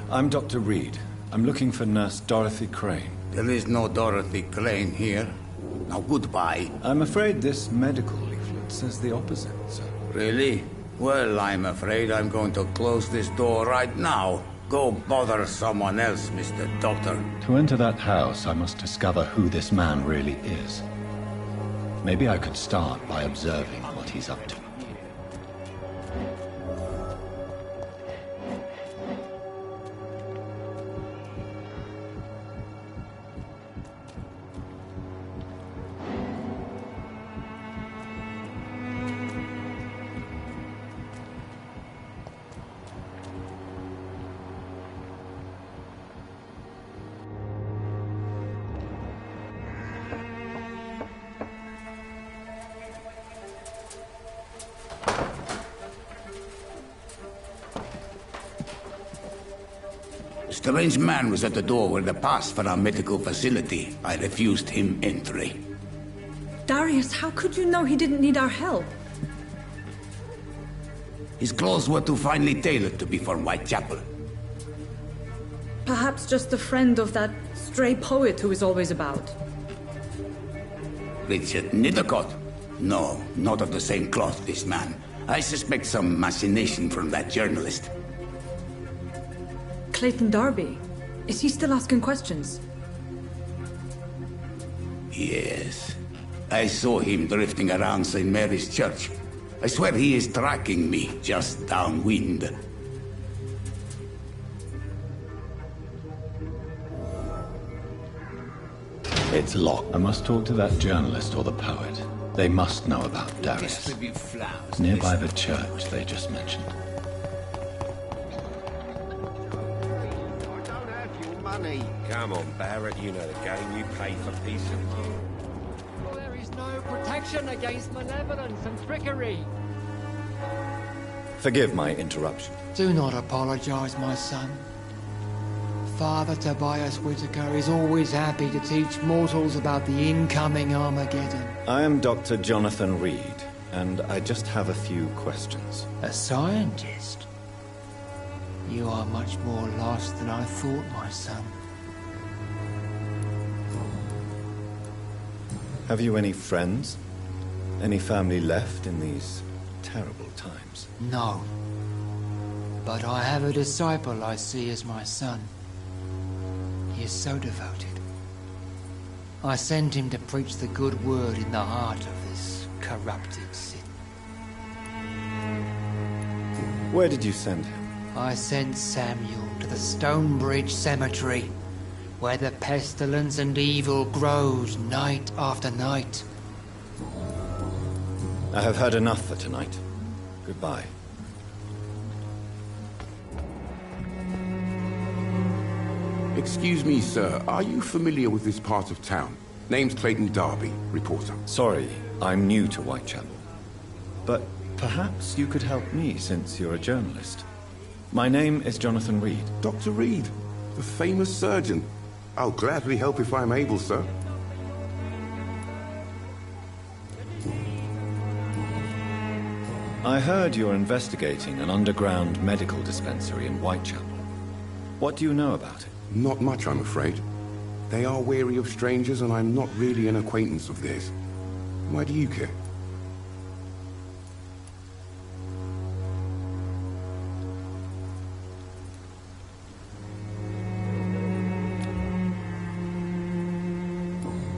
I'm Dr. Reed. I'm looking for Nurse Dorothy Crane. There is no Dorothy Crane here. Now, goodbye. I'm afraid this medical leaflet says the opposite, sir. Really? Well, I'm afraid I'm going to close this door right now. Go bother someone else, Mr. Doctor. To enter that house, I must discover who this man really is. Maybe I could start by observing what he's up to. A strange man was at the door with a pass for our medical facility. I refused him entry. Darius, how could you know he didn't need our help? His clothes were too finely tailored to be from Whitechapel. Perhaps just a friend of that stray poet who is always about. Richard Nithercott? No, not of the same cloth, this man. I suspect some machination from that journalist. Clayton Darby. Is he still asking questions? Yes. I saw him drifting around St. Mary's Church. I swear he is tracking me just downwind. It's locked. I must talk to that journalist or the poet. They must know about Darius. Distribute flowers. Nearby the church they just mentioned. Come on, Barrett, you know the game. You pay for peace and war. Well, there is no protection against malevolence and trickery. Forgive my interruption. Do not apologize, my son. Father Tobias Whitaker is always happy to teach mortals about the incoming Armageddon. I am Dr. Jonathan Reed, and I just have a few questions. A scientist? You are much more lost than I thought, my son. Have you any friends? Any family left in these terrible times? No. But I have a disciple I see as my son. He is so devoted. I send him to preach the good word in the heart of this corrupted city. Where did you send him? I sent Samuel to the Stonebridge Cemetery, where the pestilence and evil grows night after night. I have heard enough for tonight. Goodbye. Excuse me, sir. Are you familiar with this part of town? Name's Clayton Darby, reporter. Sorry, I'm new to Whitechapel. But perhaps you could help me since you're a journalist. My name is Jonathan Reed. Dr. Reed, the famous surgeon. I'll gladly help if I'm able, sir. I heard you're investigating an underground medical dispensary in Whitechapel. What do you know about it? Not much, I'm afraid. They are wary of strangers, and I'm not really an acquaintance of theirs. Why do you care?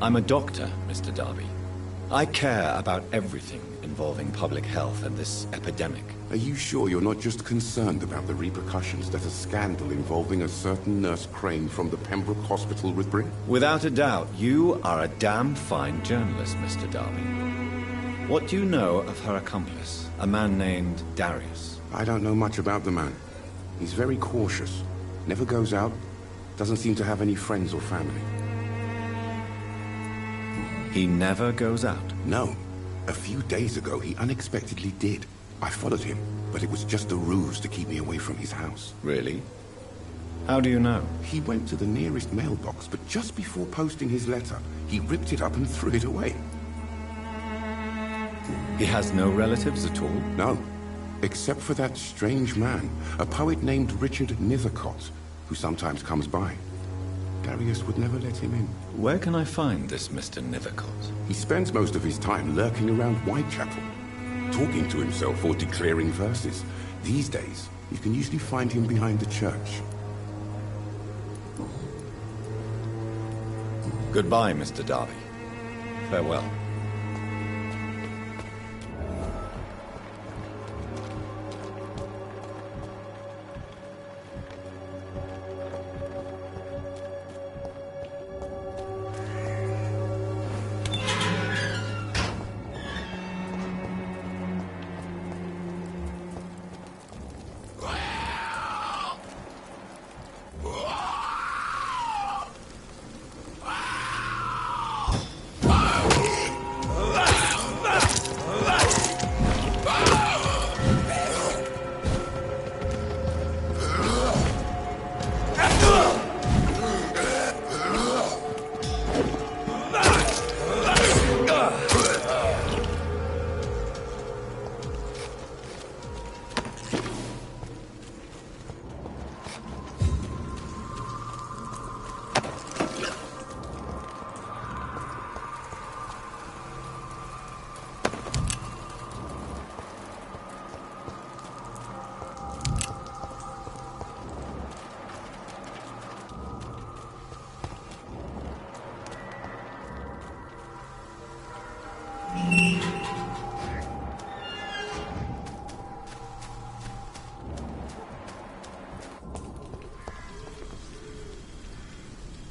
I'm a doctor, Mr. Darby. I care about everything involving public health and this epidemic. Are you sure you're not just concerned about the repercussions that a scandal involving a certain Nurse Crane from the Pembroke Hospital would bring? Without a doubt, you are a damn fine journalist, Mr. Darby. What do you know of her accomplice, a man named Darius? I don't know much about the man. He's very cautious. Never goes out. Doesn't seem to have any friends or family. He never goes out? No. A few days ago, he unexpectedly did. I followed him, but it was just a ruse to keep me away from his house. Really? How do you know? He went to the nearest mailbox, but just before posting his letter, he ripped it up and threw it away. He has no relatives at all? No. Except for that strange man, a poet named Richard Nithercott, who sometimes comes by. Darius would never let him in. Where can I find this Mr. Nithercott? He spends most of his time lurking around Whitechapel, talking to himself or declaring verses. These days, you can usually find him behind the church. Goodbye, Mr. Darby. Farewell.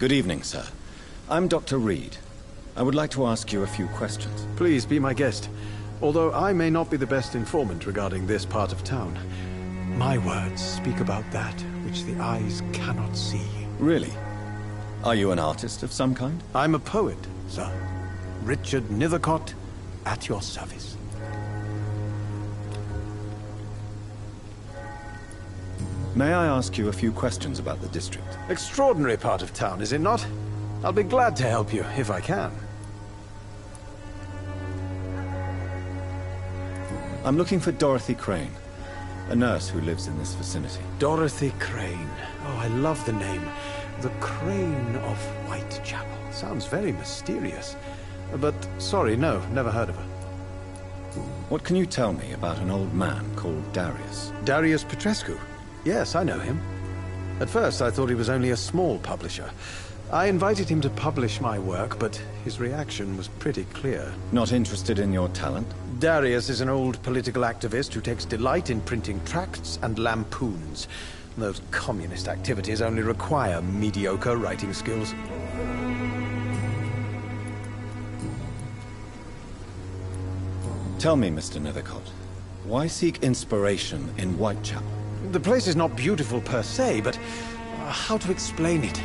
Good evening, sir. I'm Dr. Reed. I would like to ask you a few questions. Please be my guest. Although I may not be the best informant regarding this part of town, my words speak about that which the eyes cannot see. Really? Are you an artist of some kind? I'm a poet, sir. Richard Nithercott, at your service. May I ask you a few questions about the district? Extraordinary part of town, is it not? I'll be glad to help you, if I can. I'm looking for Dorothy Crane, a nurse who lives in this vicinity. Dorothy Crane. Oh, I love the name. The Crane of Whitechapel. Sounds very mysterious. But, sorry, no, never heard of her. What can you tell me about an old man called Darius? Darius Petrescu? Yes, I know him. At first, I thought he was only a small publisher. I invited him to publish my work, but his reaction was pretty clear. Not interested in your talent? Darius is an old political activist who takes delight in printing tracts and lampoons. Those communist activities only require mediocre writing skills. Tell me, Mr. Nithercott, why seek inspiration in Whitechapel? The place is not beautiful per se, but how to explain it?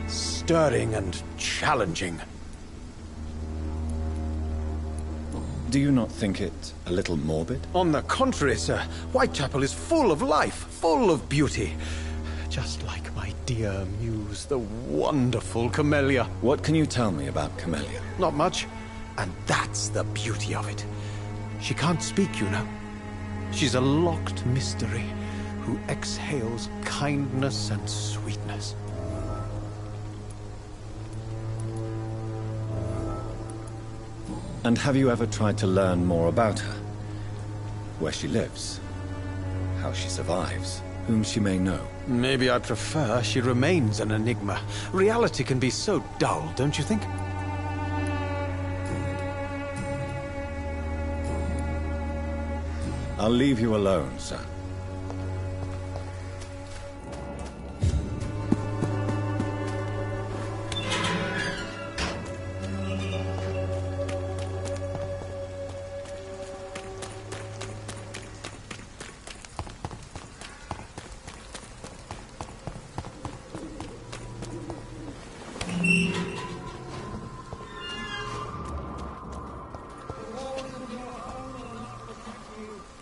Stirring and challenging. Do you not think it a little morbid? On the contrary, sir. Whitechapel is full of life, full of beauty. Just like my dear muse, the wonderful Camellia. What can you tell me about Camellia? Not much. And that's the beauty of it. She can't speak, you know. She's a locked mystery who exhales kindness and sweetness. And have you ever tried to learn more about her? Where she lives? How she survives? Whom she may know? Maybe I prefer she remains an enigma. Reality can be so dull, don't you think? I'll leave you alone, sir.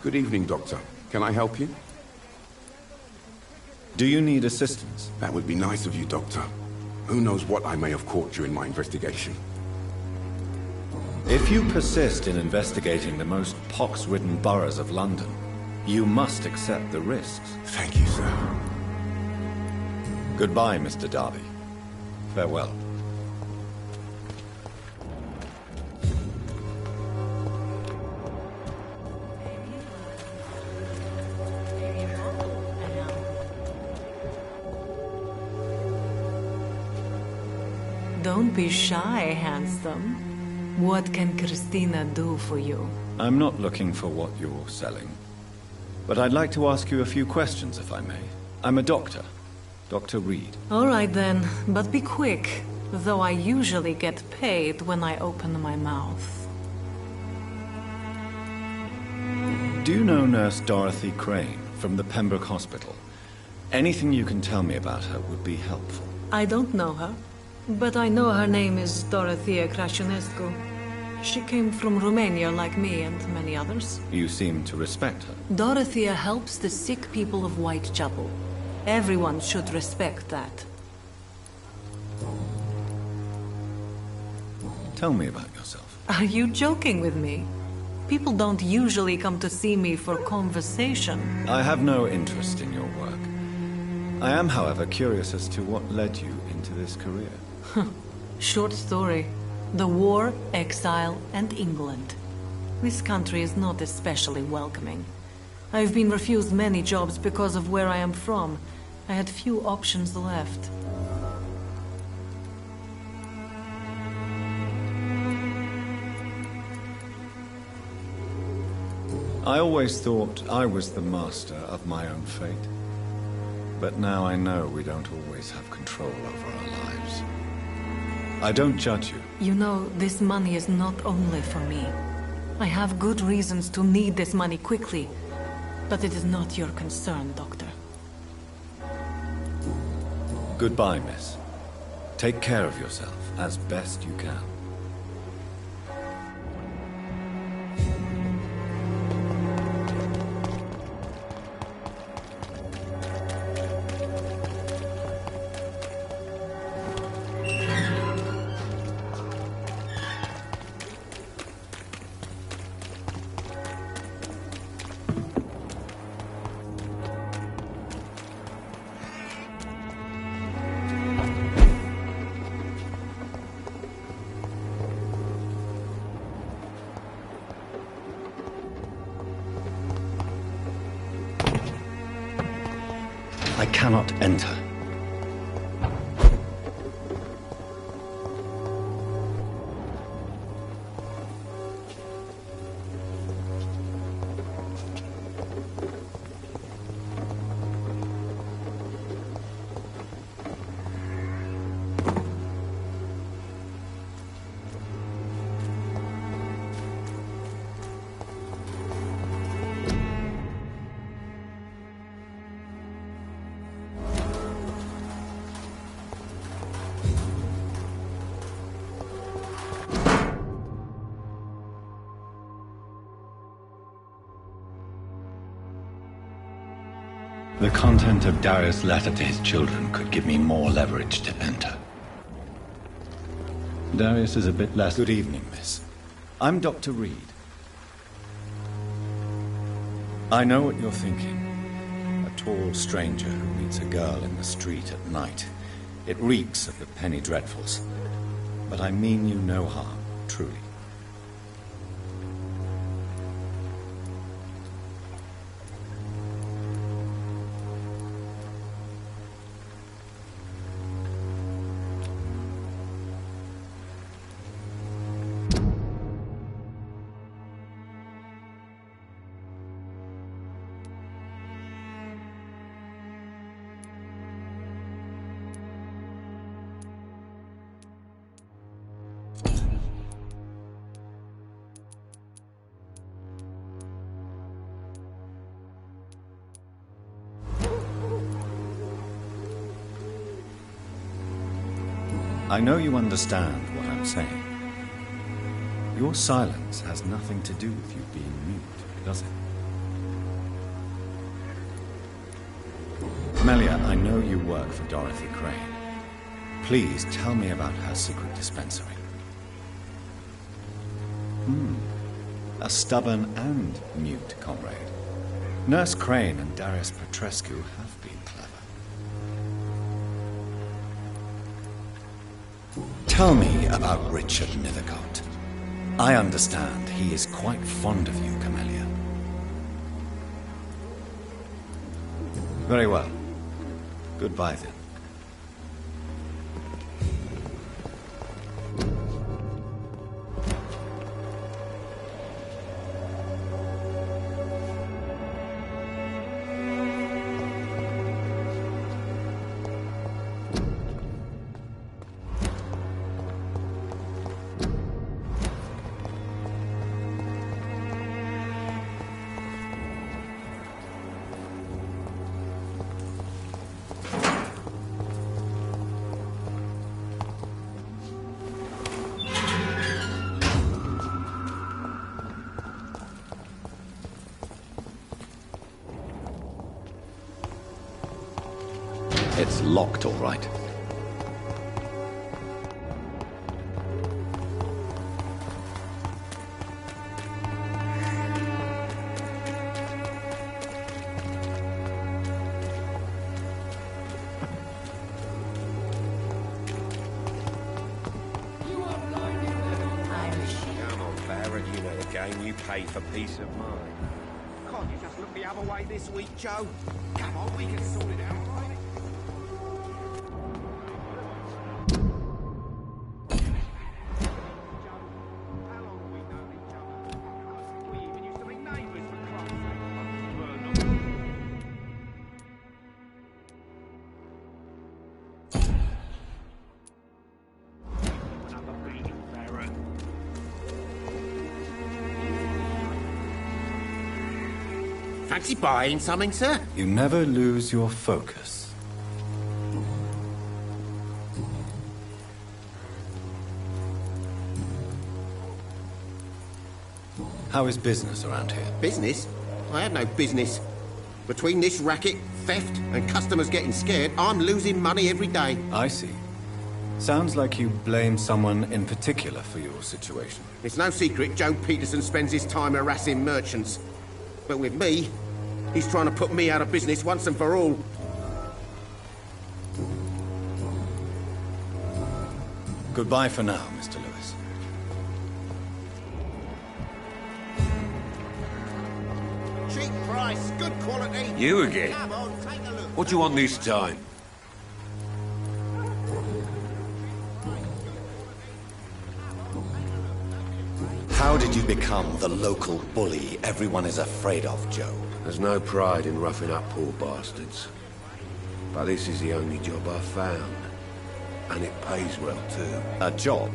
Good evening, Doctor. Can I help you? Do you need assistance? That would be nice of you, Doctor. Who knows what I may have caught during my investigation. If you persist in investigating the most pox-ridden boroughs of London, you must accept the risks. Thank you, sir. Goodbye, Mr. Darby. Farewell. Don't be shy, handsome. What can Christina do for you? I'm not looking for what you're selling. But I'd like to ask you a few questions, if I may. I'm a doctor. Dr. Reed. All right then, but be quick. Though I usually get paid when I open my mouth. Do you know Nurse Dorothy Crane from the Pembroke Hospital? Anything you can tell me about her would be helpful. I don't know her, but I know her name is Dorothea Crăciunescu. She came from Romania like me and many others. You seem to respect her. Dorothea helps the sick people of Whitechapel. Everyone should respect that. Tell me about yourself. Are you joking with me? People don't usually come to see me for conversation. I have no interest in your work. I am, however, curious as to what led you into this career. Short story. The war, exile, and England. This country is not especially welcoming. I've been refused many jobs because of where I am from. I had few options left. I always thought I was the master of my own fate. But now I know we don't always have control over our lives. I don't judge you. You know, this money is not only for me. I have good reasons to need this money quickly. But it is not your concern, Doctor. Goodbye, miss. Take care of yourself as best you can. I cannot enter. The content of Darius' letter to his children could give me more leverage to enter. Darius is a bit less... Good evening, miss. I'm Dr. Reed. I know what you're thinking. A tall stranger who meets a girl in the street at night. It reeks of the penny dreadfuls. But I mean you no harm, truly. I know you understand what I'm saying. Your silence has nothing to do with you being mute, does it? Camellia, I know you work for Dorothy Crane. Please tell me about her secret dispensary. A stubborn and mute comrade. Nurse Crane and Darius Petrescu have been clever. Tell me about Richard Nethercott. I understand he is quite fond of you, Camellia. Very well. Goodbye, then. It's locked, all right. You pay for peace of mind. Can't you just look the other way this week, Joe? Come on, we can sort it out, right? Fancy buying something, sir? You never lose your focus. How is business around here? Business? I have no business. Between this racket, theft, and customers getting scared, I'm losing money every day. I see. Sounds like you blame someone in particular for your situation. It's no secret Joe Peterson spends his time harassing merchants. But with me, he's trying to put me out of business once and for all. Goodbye for now, Mr. Lewis. Cheap price, good quality. You again? Come on, take a look. What do you want this time? How did you become the local bully everyone is afraid of, Joe? There's no pride in roughing up poor bastards. But this is the only job I've found. And it pays well, too. A job?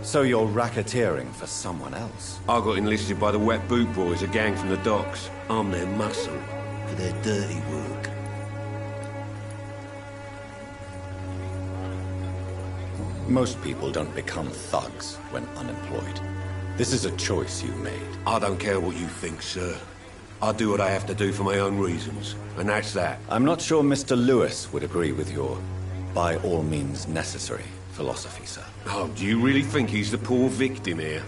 So you're racketeering for someone else? I got enlisted by the Wet Boot Boys, a gang from the docks. I'm their muscle for their dirty work. Most people don't become thugs when unemployed. This is a choice you made. I don't care what you think, sir. I do what I have to do for my own reasons, and that's that. I'm not sure Mr. Lewis would agree with your by all means necessary philosophy, sir. Oh, do you really think he's the poor victim here?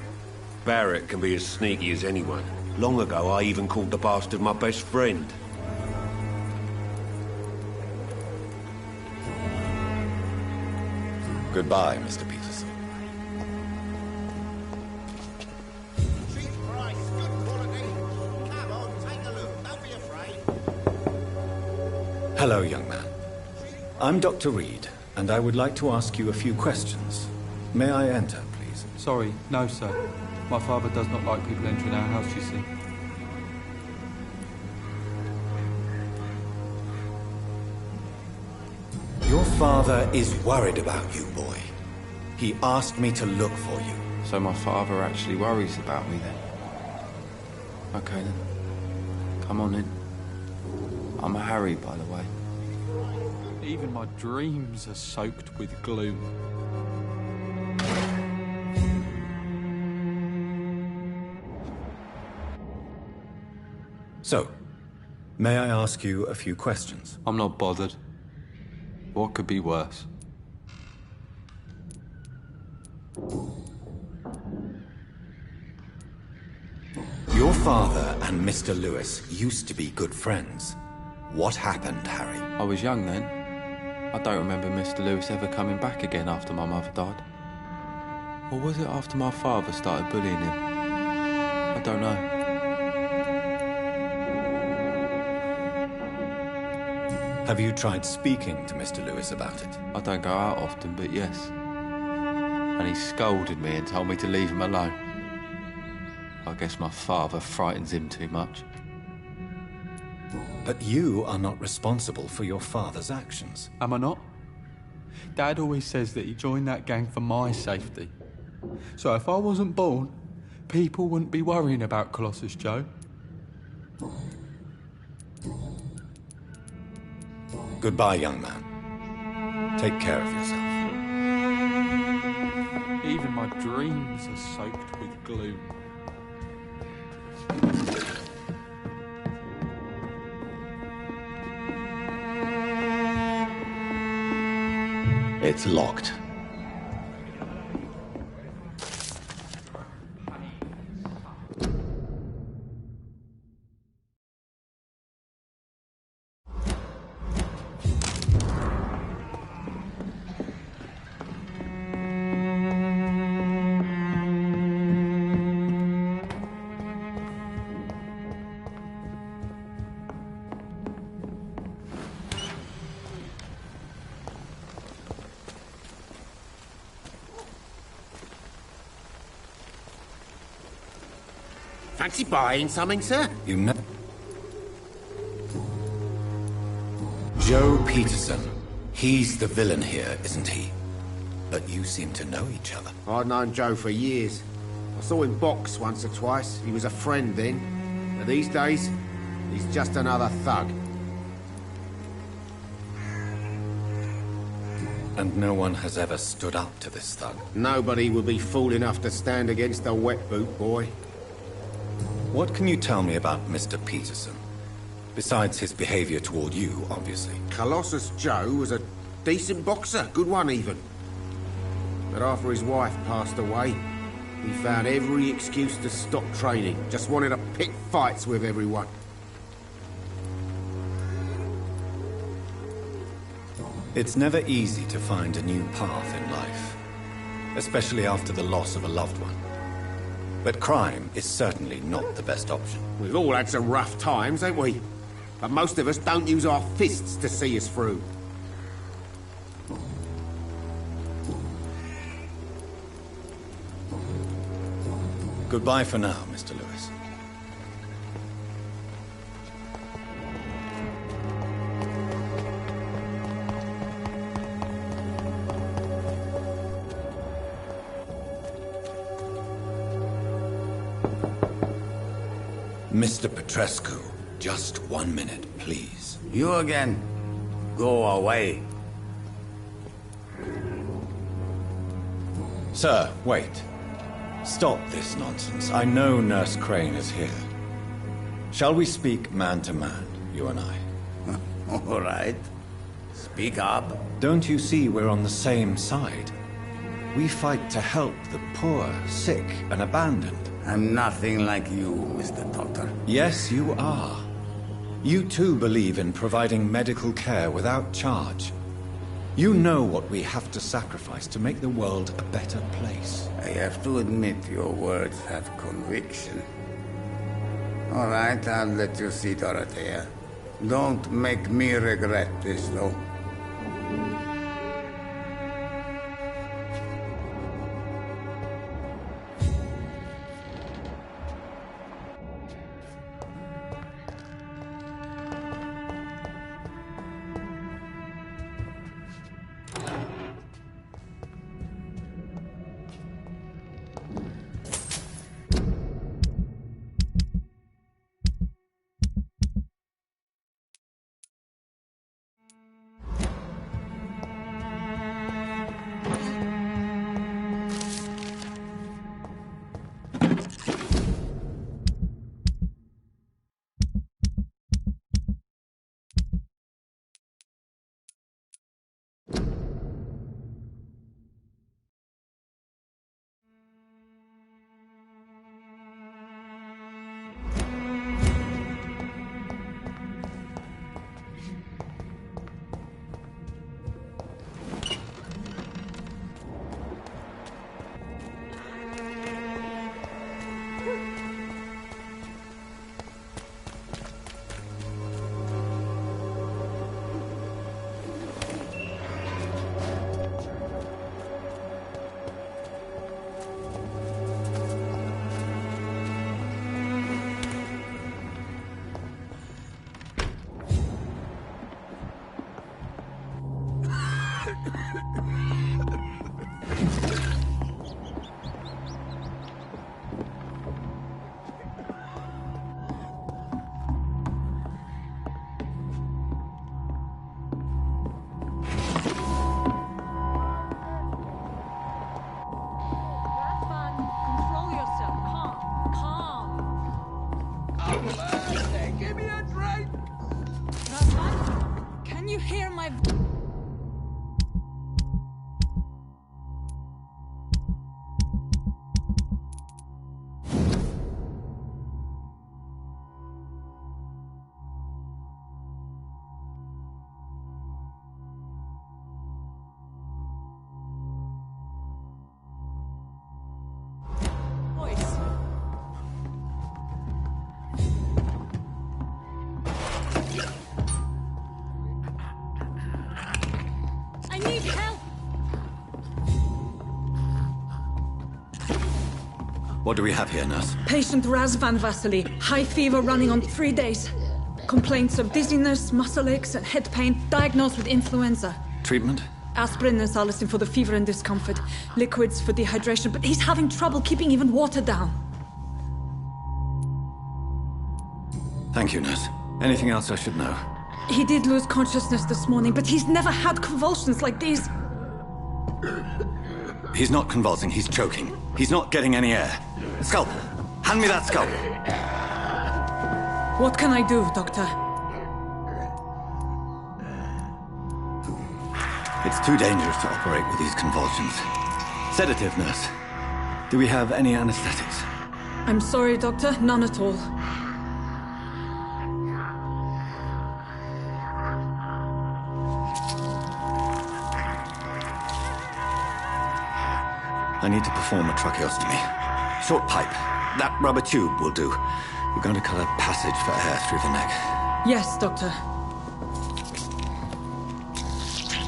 Barrett can be as sneaky as anyone. Long ago, I even called the bastard my best friend. Goodbye, Mr. Peterson. Cheap price, good quality. Come on, take a look. Don't be afraid. Hello, young man. I'm Dr. Reed, and I would like to ask you a few questions. May I enter, please? Sorry, no, sir. My father does not like people entering our house, you see. Your father is worried about you, boy. He asked me to look for you. So my father actually worries about me, then? Okay, then. Come on in. I'm a Harry, by the way. Even my dreams are soaked with gloom. So, may I ask you a few questions? I'm not bothered. What could be worse? Your father and Mr. Lewis used to be good friends. What happened, Harry? I was young then. I don't remember Mr. Lewis ever coming back again after my mother died. Or was it after my father started bullying him? I don't know. Have you tried speaking to Mr. Lewis about it? I don't go out often, but yes. And he scolded me and told me to leave him alone. I guess my father frightens him too much. But you are not responsible for your father's actions. Am I not? Dad always says that he joined that gang for my safety. So if I wasn't born, people wouldn't be worrying about Colossus Joe. Goodbye, young man. Take care of yourself. Even my dreams are soaked with gloom. It's locked. Fancy buying something, sir? You know... Joe Peterson. He's the villain here, isn't he? But you seem to know each other. I'd known Joe for years. I saw him box once or twice. He was a friend then. But these days, he's just another thug. And no one has ever stood up to this thug. Nobody will be fool enough to stand against a wet boot boy. What can you tell me about Mr. Peterson? Besides his behavior toward you, obviously. Colossus Joe was a decent boxer, good one even. But after his wife passed away, he found every excuse to stop training. Just wanted to pick fights with everyone. It's never easy to find a new path in life, especially after the loss of a loved one. But crime is certainly not the best option. We've all had some rough times, ain't we? But most of us don't use our fists to see us through. Goodbye for now, Mr. Lewis. Mr. Petrescu, just 1 minute, please. You again. Go away. Sir, wait. Stop this nonsense. I know Nurse Crane is here. Shall we speak man to man, you and I? All right. Speak up. Don't you see we're on the same side? We fight to help the poor, sick, and abandoned. I'm nothing like you, Mr. Doctor. Yes, you are. You too believe in providing medical care without charge. You know what we have to sacrifice to make the world a better place. I have to admit your words have conviction. All right, I'll let you see Dorothea. Don't make me regret this, though. you hear my... I need help! What do we have here, nurse? Patient Razvan Vasily, high fever running on 3 days. Complaints of dizziness, muscle aches, and head pain, diagnosed with influenza. Treatment? Aspirin and salicin for the fever and discomfort, liquids for dehydration, but he's having trouble keeping even water down. Thank you, nurse. Anything else I should know? He did lose consciousness this morning, but he's never had convulsions like these. He's not convulsing, he's choking. He's not getting any air. Scalpel! Hand me that scalpel! What can I do, Doctor? It's too dangerous to operate with these convulsions. Sedative, nurse. Do we have any anesthetics? I'm sorry, Doctor, none at all. I need to perform a tracheostomy. Short pipe. That rubber tube will do. We're going to cut a passage for air through the neck. Yes, Doctor.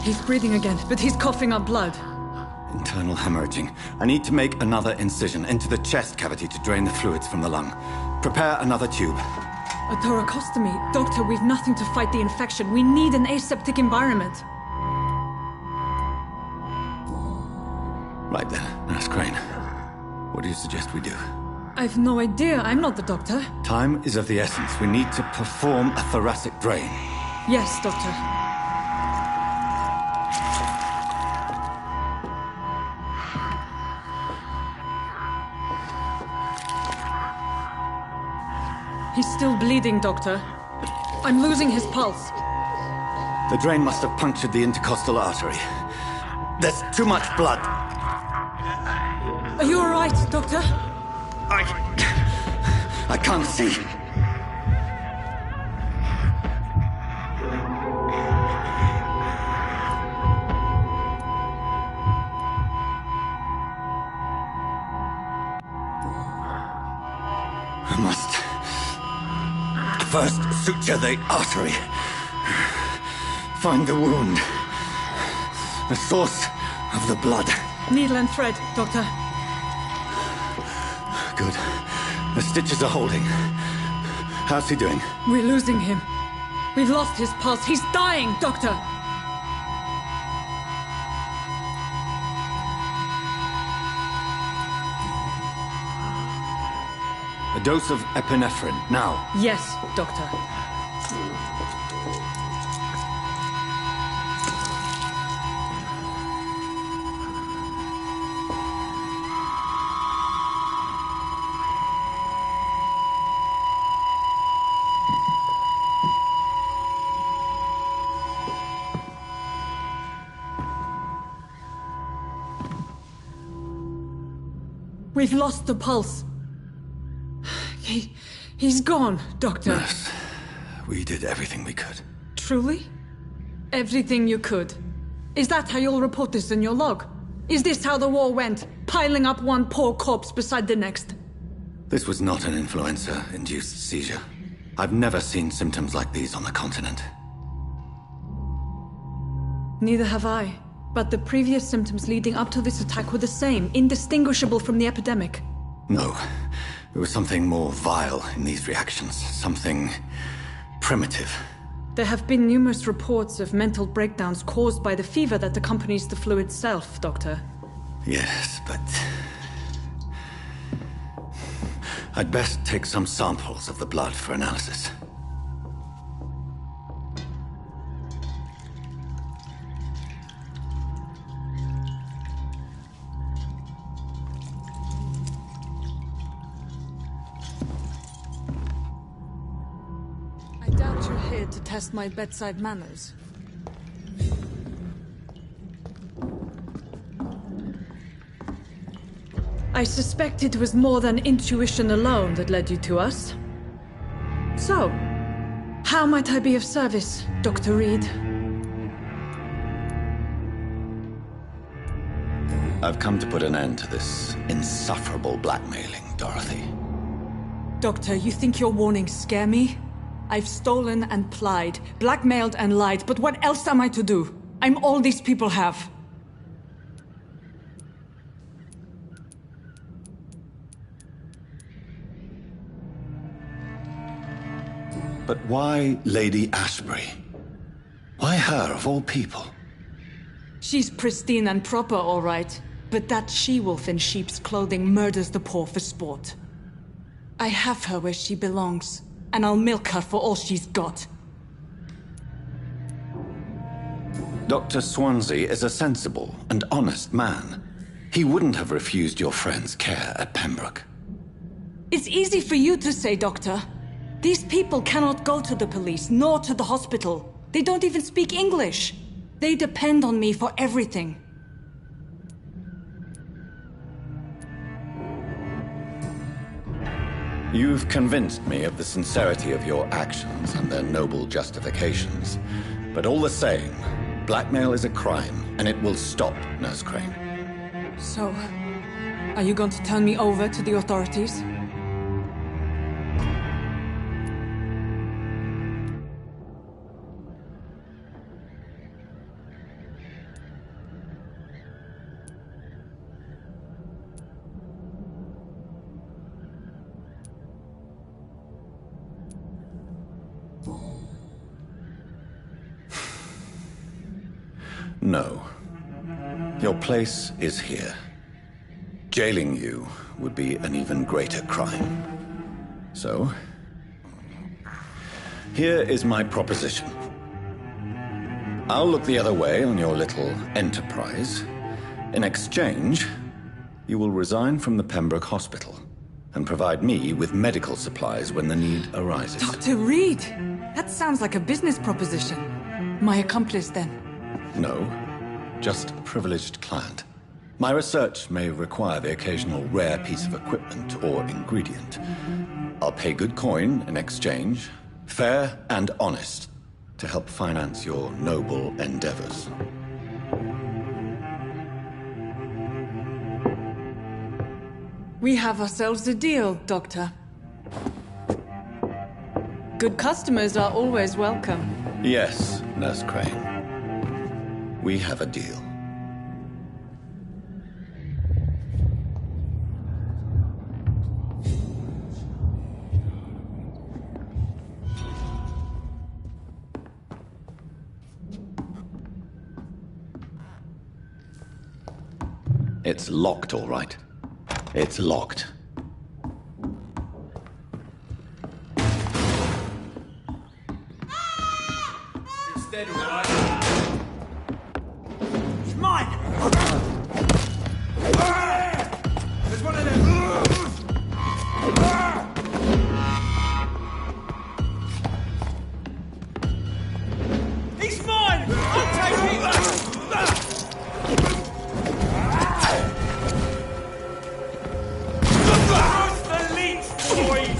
He's breathing again, but he's coughing up blood. Internal hemorrhaging. I need to make another incision into the chest cavity to drain the fluids from the lung. Prepare another tube. A thoracostomy? Doctor, we've nothing to fight the infection. We need an aseptic environment. Right then, Nurse Crane. What do you suggest we do? I've no idea. I'm not the doctor. Time is of the essence. We need to perform a thoracic drain. Yes, Doctor. He's still bleeding, Doctor. I'm losing his pulse. The drain must have punctured the intercostal artery. There's too much blood. Are you all right, Doctor? I can't see. I must first suture the artery. Find the wound. The source of the blood. Needle and thread, Doctor. Good. The stitches are holding. How's he doing? We're losing him. We've lost his pulse. He's dying, Doctor. A dose of epinephrine, now. Yes, Doctor. We've lost the pulse. He's gone, Doctor. Nurse, we did everything we could. Truly? Everything you could? Is that how you'll report this in your log? Is this how the war went? Piling up one poor corpse beside the next? This was not an influenza-induced seizure. I've never seen symptoms like these on the continent. Neither have I. But the previous symptoms leading up to this attack were the same, indistinguishable from the epidemic. No. There was something more vile in these reactions. Something primitive. There have been numerous reports of mental breakdowns caused by the fever that accompanies the flu itself, Doctor. Yes, but... I'd best take some samples of the blood for analysis. I doubt you're here to test my bedside manners. I suspect it was more than intuition alone that led you to us. So, how might I be of service, Dr. Reed? I've come to put an end to this insufferable blackmailing, Dorothy. Doctor, you think your warnings scare me? I've stolen and plied, blackmailed and lied, but what else am I to do? I'm all these people have. But why Lady Ashbury? Why her, of all people? She's pristine and proper, all right. But that she-wolf in sheep's clothing murders the poor for sport. I have her where she belongs, and I'll milk her for all she's got. Dr. Swansea is a sensible and honest man. He wouldn't have refused your friend's care at Pembroke. It's easy for you to say, Doctor. These people cannot go to the police, nor to the hospital. They don't even speak English. They depend on me for everything. You've convinced me of the sincerity of your actions and their noble justifications. But all the same, blackmail is a crime, and it will stop, Nurse Crane. So, are you going to turn me over to the authorities? No. Your place is here. Jailing you would be an even greater crime. So, here is my proposition. I'll look the other way on your little enterprise. In exchange, you will resign from the Pembroke Hospital and provide me with medical supplies when the need arises. Dr. Reed! That sounds like a business proposition. My accomplice, then? No, just a privileged client. My research may require the occasional rare piece of equipment or ingredient. I'll pay good coin in exchange, fair and honest, to help finance your noble endeavors. We have ourselves a deal, Doctor. Good customers are always welcome. Yes, Nurse Crane. We have a deal. It's locked, all right. It's locked. Instead, right? It's mine! There's one of them! He's mine! I'll take it! What's the leech, boys?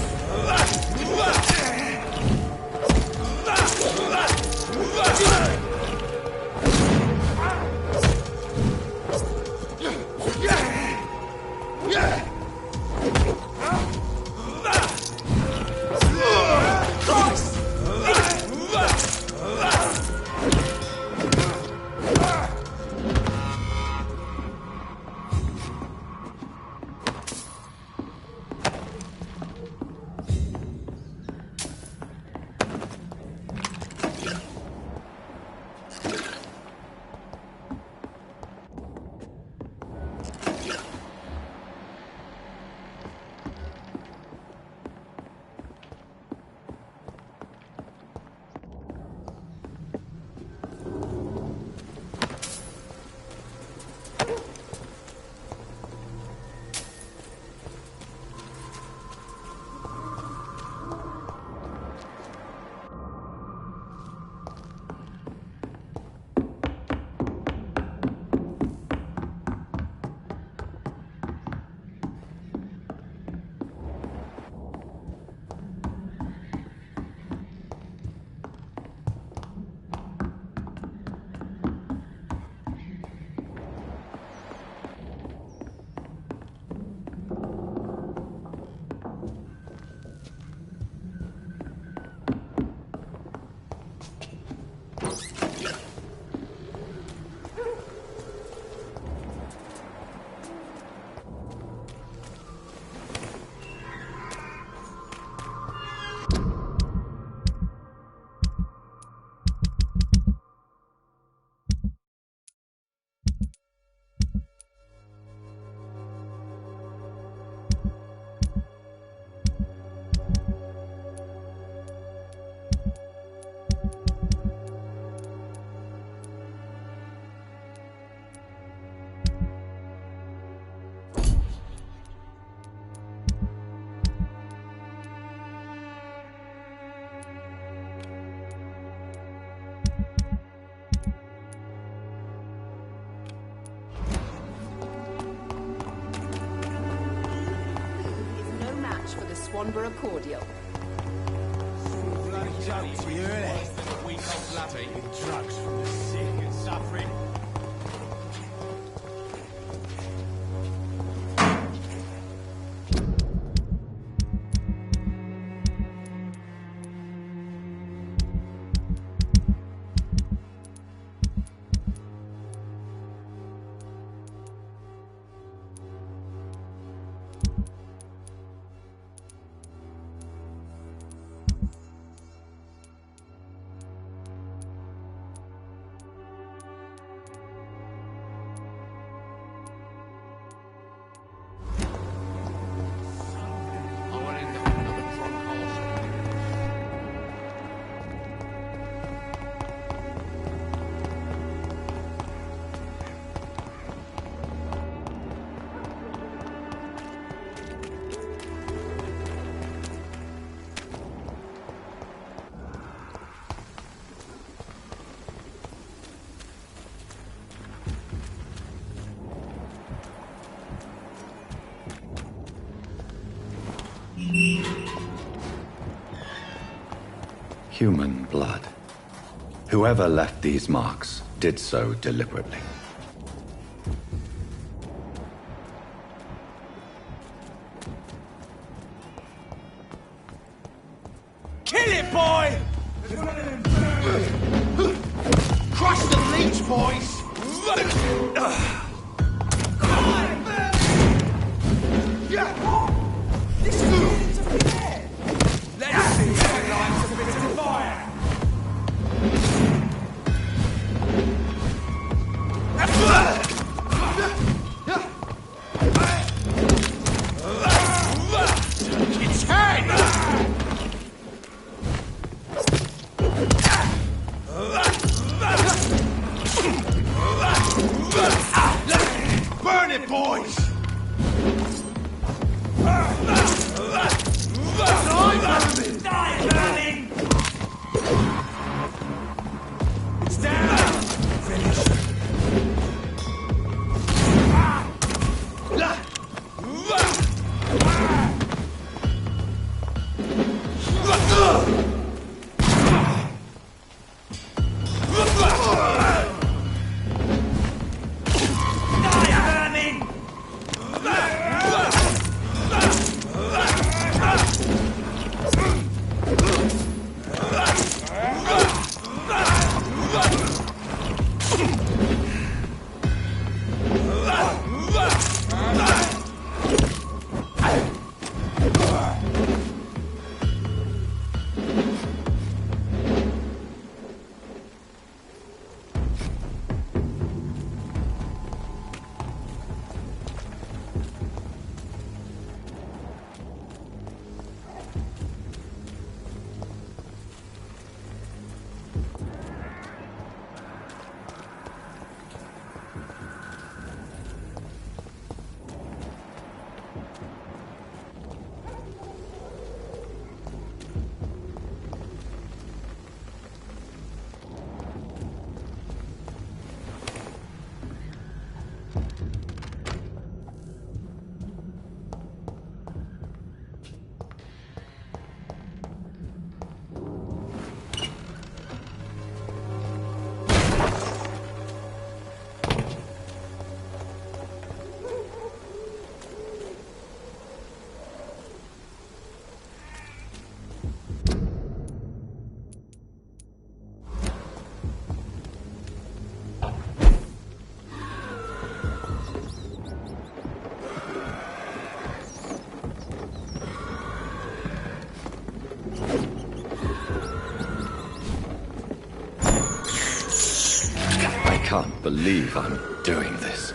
Swanborough cordial. Bloody jokes, you hear it? A week old bloody drugs from the sick and suffering. Human blood. Whoever left these marks did so deliberately. Kill it, boy! Crush the leech, boys! This is beginning to be there. Let's see if it lights a bit of fire. Its head! Burn it, boys! Die, burning! It's down! Finish. I can't believe I'm doing this.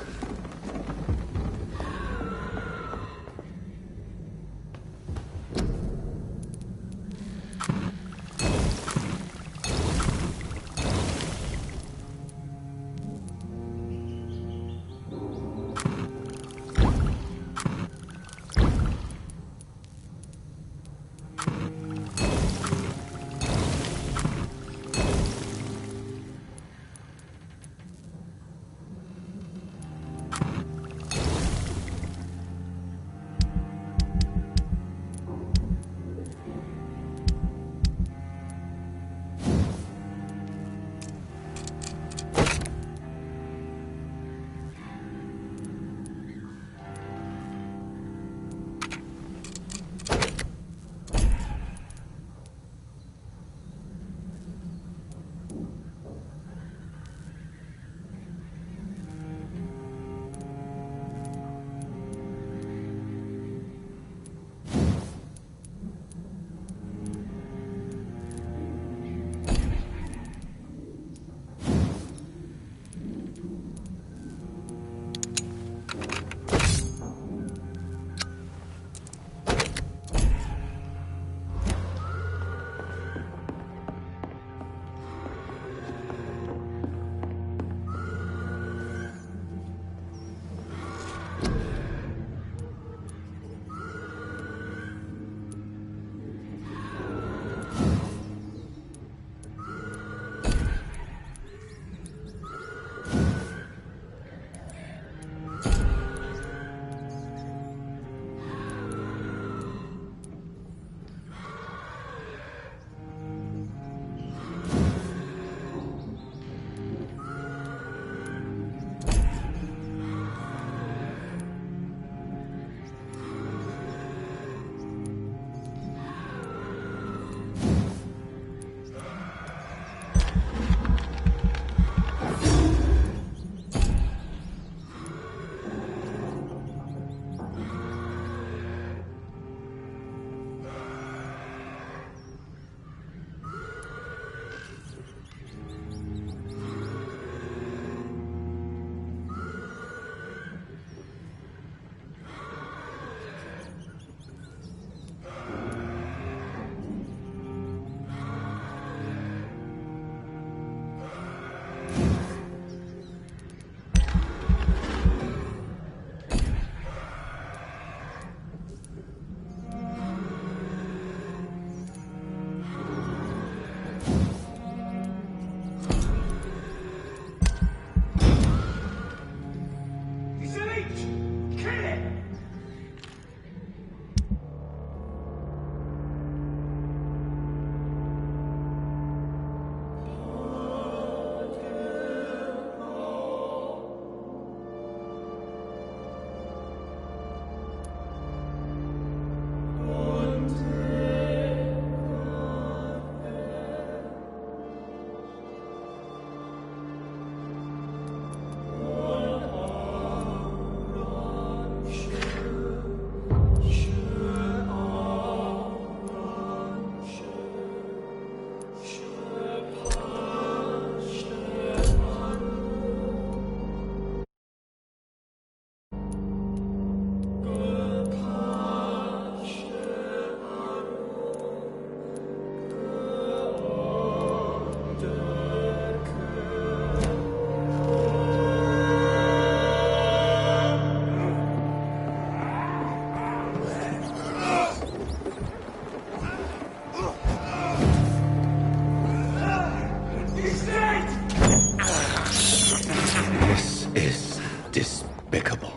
is despicable.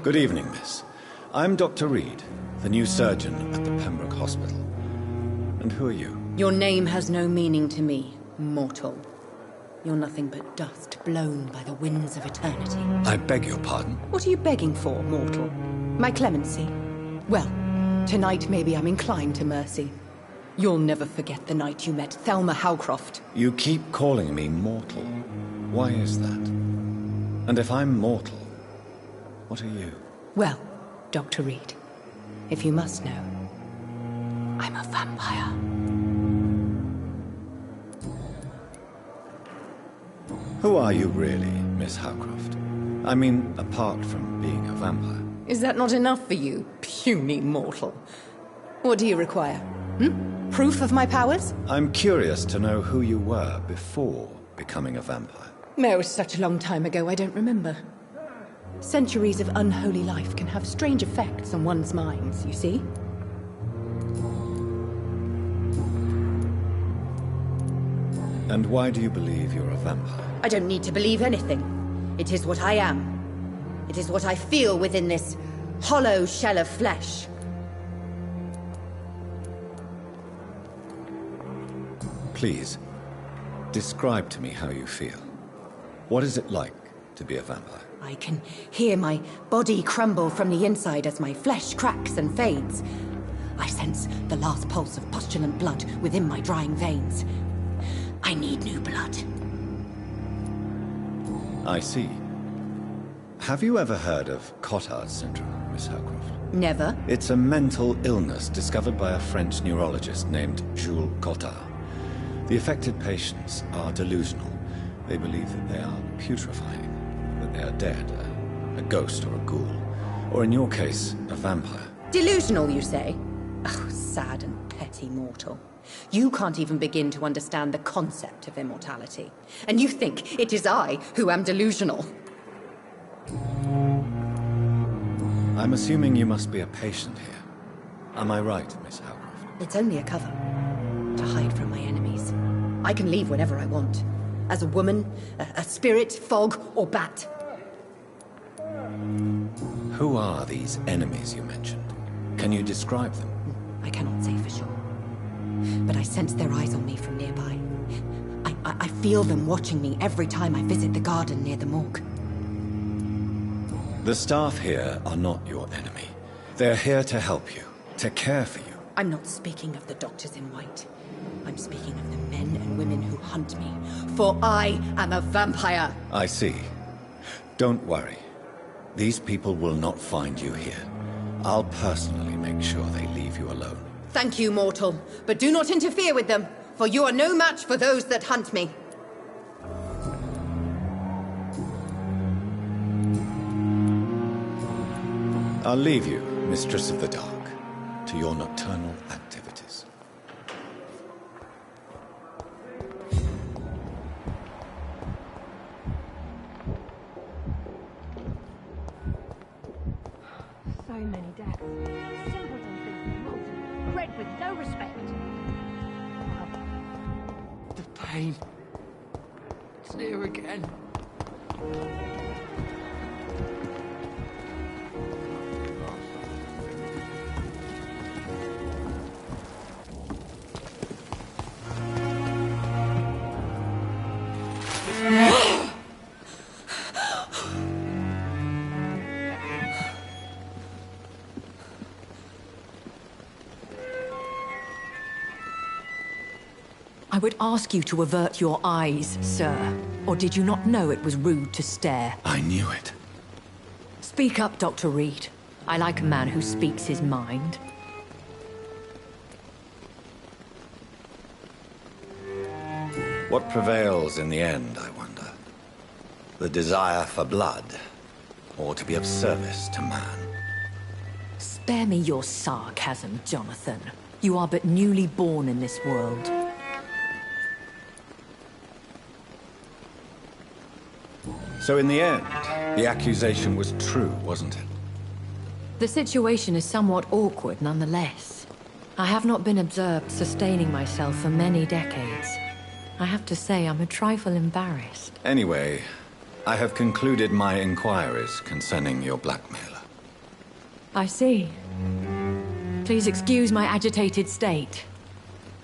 Good evening, miss. I'm Dr. Reed, the new surgeon at the Pembroke Hospital. And who are you? Your name has no meaning to me, mortal. You're nothing but dust blown by the winds of eternity. I beg your pardon? What are you begging for, mortal? My clemency? Well, tonight maybe I'm inclined to mercy. You'll never forget the night you met Thelma Howcroft. You keep calling me mortal. Why is that? And if I'm mortal, what are you? Well, Dr. Reed, if you must know, I'm a vampire. Who are you really, Miss Howcroft? I mean, apart from being a vampire. Is that not enough for you, puny mortal? What do you require? Proof of my powers? I'm curious to know who you were before becoming a vampire. No, such a long time ago I don't remember. Centuries of unholy life can have strange effects on one's minds, you see? And why do you believe you're a vampire? I don't need to believe anything. It is what I am. It is what I feel within this hollow shell of flesh. Please, describe to me how you feel. What is it like to be a vampire? I can hear my body crumble from the inside as my flesh cracks and fades. I sense the last pulse of postulant blood within my drying veins. I need new blood. I see. Have you ever heard of Cotard syndrome, Miss Howcroft? Never. It's a mental illness discovered by a French neurologist named Jules Cotard. The affected patients are delusional. They believe that they are putrefying, that they are dead, a ghost or a ghoul, or in your case, a vampire. Delusional, you say? Oh, sad and petty mortal. You can't even begin to understand the concept of immortality. And you think it is I who am delusional. I'm assuming you must be a patient here. Am I right, Miss Howcroft? It's only a cover. To hide from my enemies. I can leave whenever I want. As a woman, a spirit, fog, or bat. Who are these enemies you mentioned? Can you describe them? I cannot say for sure. But I sense their eyes on me from nearby. I feel them watching me every time I visit the garden near the morgue. The staff here are not your enemy. They're here to help you, to care for you. I'm not speaking of the doctors in white. I'm speaking of the men and women who hunt me. For I am a vampire. I see. Don't worry. These people will not find you here. I'll personally make sure they leave you alone. Thank you, mortal, but do not interfere with them, for you are no match for those that hunt me. I'll leave you, Mistress of the Dark, to your nocturnal activities. So many deaths. Simpleton things rotten. Bred with no respect. The pain. It's near again. I would ask you to avert your eyes, sir. Or did you not know it was rude to stare? I knew it. Speak up, Dr. Reed. I like a man who speaks his mind. What prevails in the end, I wonder? The desire for blood, or to be of service to man? Spare me your sarcasm, Jonathan. You are but newly born in this world. So in the end, the accusation was true, wasn't it? The situation is somewhat awkward nonetheless. I have not been observed sustaining myself for many decades. I have to say I'm a trifle embarrassed. Anyway, I have concluded my inquiries concerning your blackmailer. I see. Please excuse my agitated state.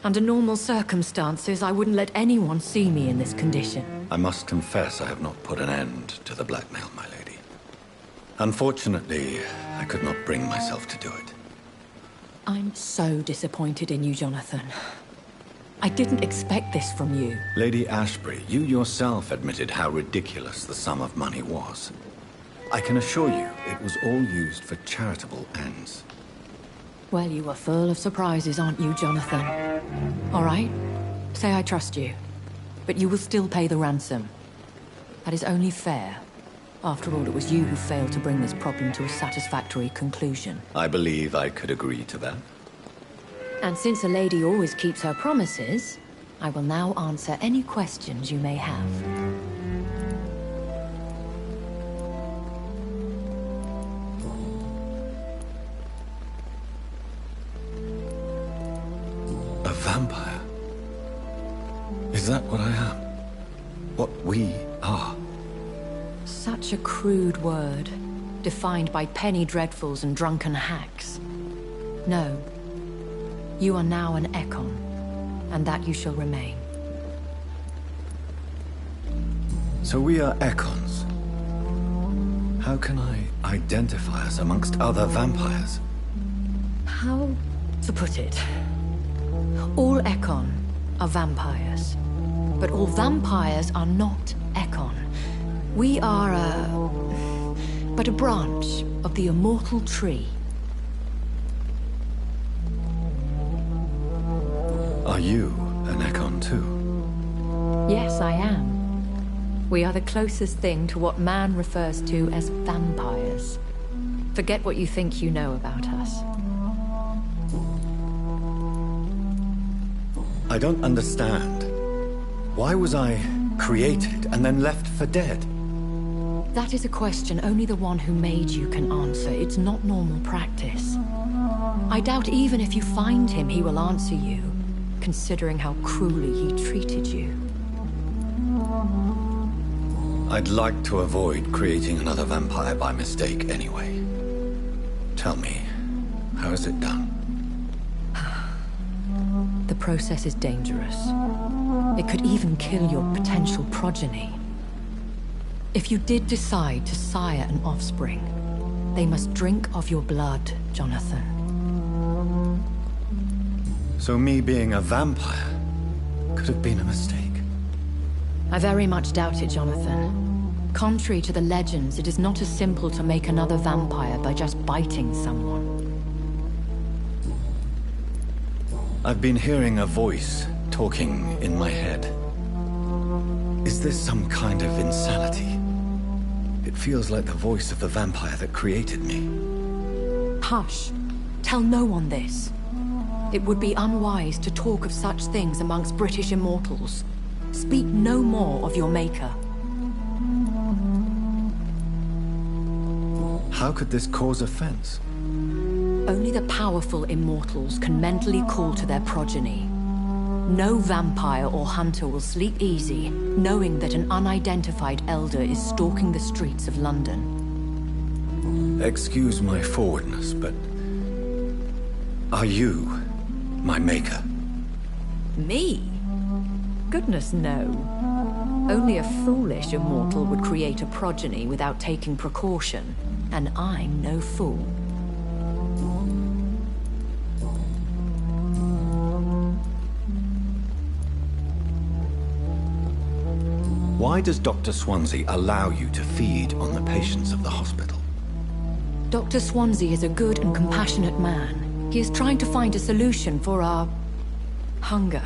Under normal circumstances, I wouldn't let anyone see me in this condition. I must confess I have not put an end to the blackmail, my lady. Unfortunately, I could not bring myself to do it. I'm so disappointed in you, Jonathan. I didn't expect this from you. Lady Ashbury, you yourself admitted how ridiculous the sum of money was. I can assure you it was all used for charitable ends. Well, you are full of surprises, aren't you, Jonathan? All right, say I trust you. But you will still pay the ransom. That is only fair. After all, it was you who failed to bring this problem to a satisfactory conclusion. I believe I could agree to that. And since a lady always keeps her promises, I will now answer any questions you may have. A vampire? Is that what I am? What we are? Such a crude word, defined by penny dreadfuls and drunken hacks. No. You are now an Ekon, and that you shall remain. So we are Ekons. How can I identify us amongst other vampires? How to put it? All Ekon are vampires. But all vampires are not Ekon. We are but a branch of the immortal tree. Are you an Ekon too? Yes, I am. We are the closest thing to what man refers to as vampires. Forget what you think you know about us. I don't understand. Why was I created and then left for dead? That is a question only the one who made you can answer. It's not normal practice. I doubt even if you find him, he will answer you, considering how cruelly he treated you. I'd like to avoid creating another vampire by mistake anyway. Tell me, how is it done? The process is dangerous. It could even kill your potential progeny. If you did decide to sire an offspring, they must drink of your blood, Jonathan. So me being a vampire could have been a mistake? I very much doubt it, Jonathan. Contrary to the legends, it is not as simple to make another vampire by just biting someone. I've been hearing a voice talking in my head. Is this some kind of insanity? It feels like the voice of the vampire that created me. Hush. Tell no one this. It would be unwise to talk of such things amongst British immortals. Speak no more of your maker. How could this cause offense? Only the powerful immortals can mentally call to their progeny. No vampire or hunter will sleep easy, knowing that an unidentified elder is stalking the streets of London. Excuse my forwardness, but... are you my maker? Me? Goodness, no. Only a foolish immortal would create a progeny without taking precaution, and I'm no fool. Why does Dr. Swansea allow you to feed on the patients of the hospital? Dr. Swansea is a good and compassionate man. He is trying to find a solution for our... hunger.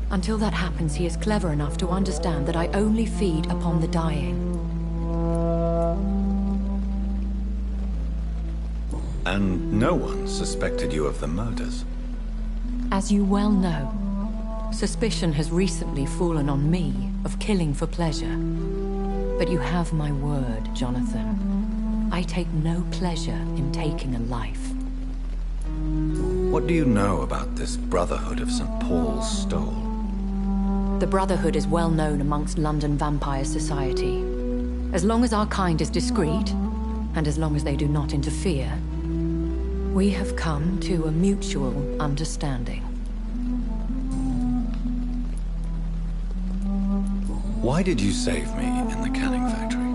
Until that happens, he is clever enough to understand that I only feed upon the dying. And no one suspected you of the murders? As you well know, suspicion has recently fallen on me of killing for pleasure. But you have my word, Jonathan. I take no pleasure in taking a life. What do you know about this Brotherhood of St. Paul's Stole? The Brotherhood is well known amongst London Vampire Society. As long as our kind is discreet, and as long as they do not interfere, we have come to a mutual understanding. Why did you save me in the canning factory?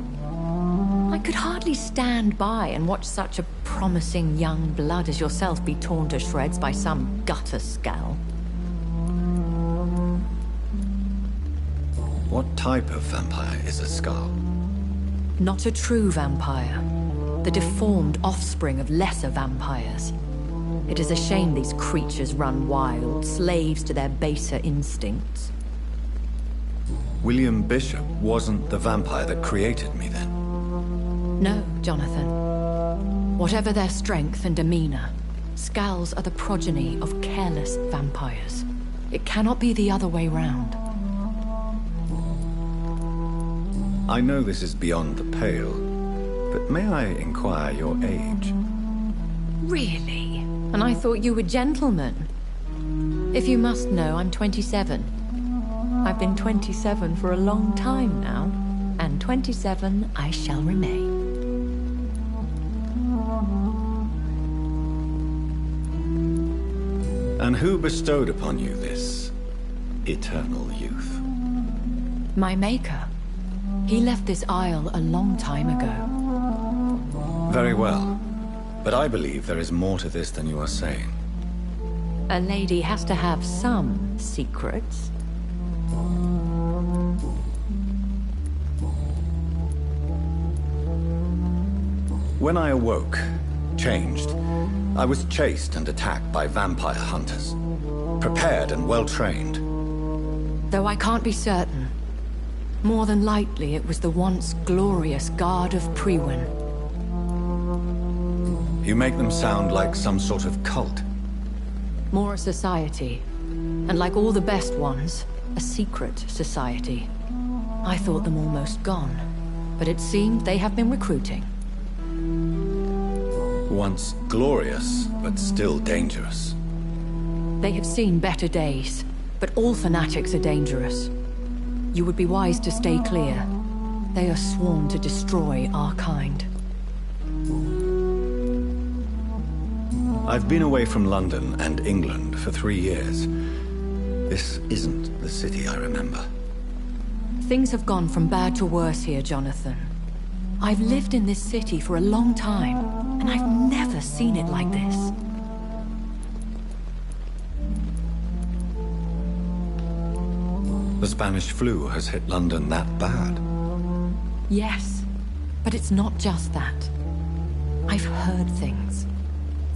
I could hardly stand by and watch such a promising young blood as yourself be torn to shreds by some gutter scowl. What type of vampire is a Skull? Not a true vampire. The deformed offspring of lesser vampires. It is a shame these creatures run wild, slaves to their baser instincts. William Bishop wasn't the vampire that created me, then? No, Jonathan. Whatever their strength and demeanor, Skulls are the progeny of careless vampires. It cannot be the other way round. I know this is beyond the pale, but may I inquire your age? Really? And I thought you were gentlemen. If you must know, I'm 27. I've been 27 for a long time now, and 27 I shall remain. And who bestowed upon you this eternal youth? My maker. He left this isle a long time ago. Very well. But I believe there is more to this than you are saying. A lady has to have some secrets. When I awoke, changed, I was chased and attacked by vampire hunters. Prepared and well-trained. Though I can't be certain. More than likely, it was the once glorious Guard of Priwen. You make them sound like some sort of cult. More a society. And like all the best ones, a secret society. I thought them almost gone. But it seemed they have been recruiting. Once glorious, but still dangerous. They have seen better days, but all fanatics are dangerous. You would be wise to stay clear. They are sworn to destroy our kind. I've been away from London and England for 3 years. This isn't the city I remember. Things have gone from bad to worse here, Jonathan. I've lived in this city for a long time, and I've never seen it like this. The Spanish flu has hit London that bad. Yes, but it's not just that. I've heard things.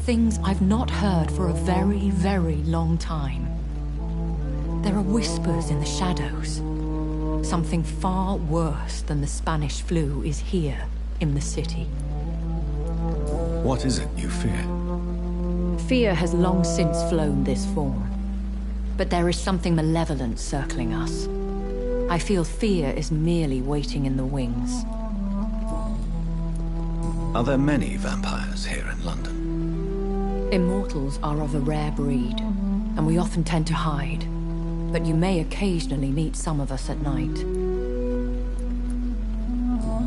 Things I've not heard for a very, very long time. There are whispers in the shadows. Something far worse than the Spanish flu is here, in the city. What is it you fear? Fear has long since flown this form. But there is something malevolent circling us. I feel fear is merely waiting in the wings. Are there many vampires here in London? Immortals are of a rare breed, and we often tend to hide. But you may occasionally meet some of us at night.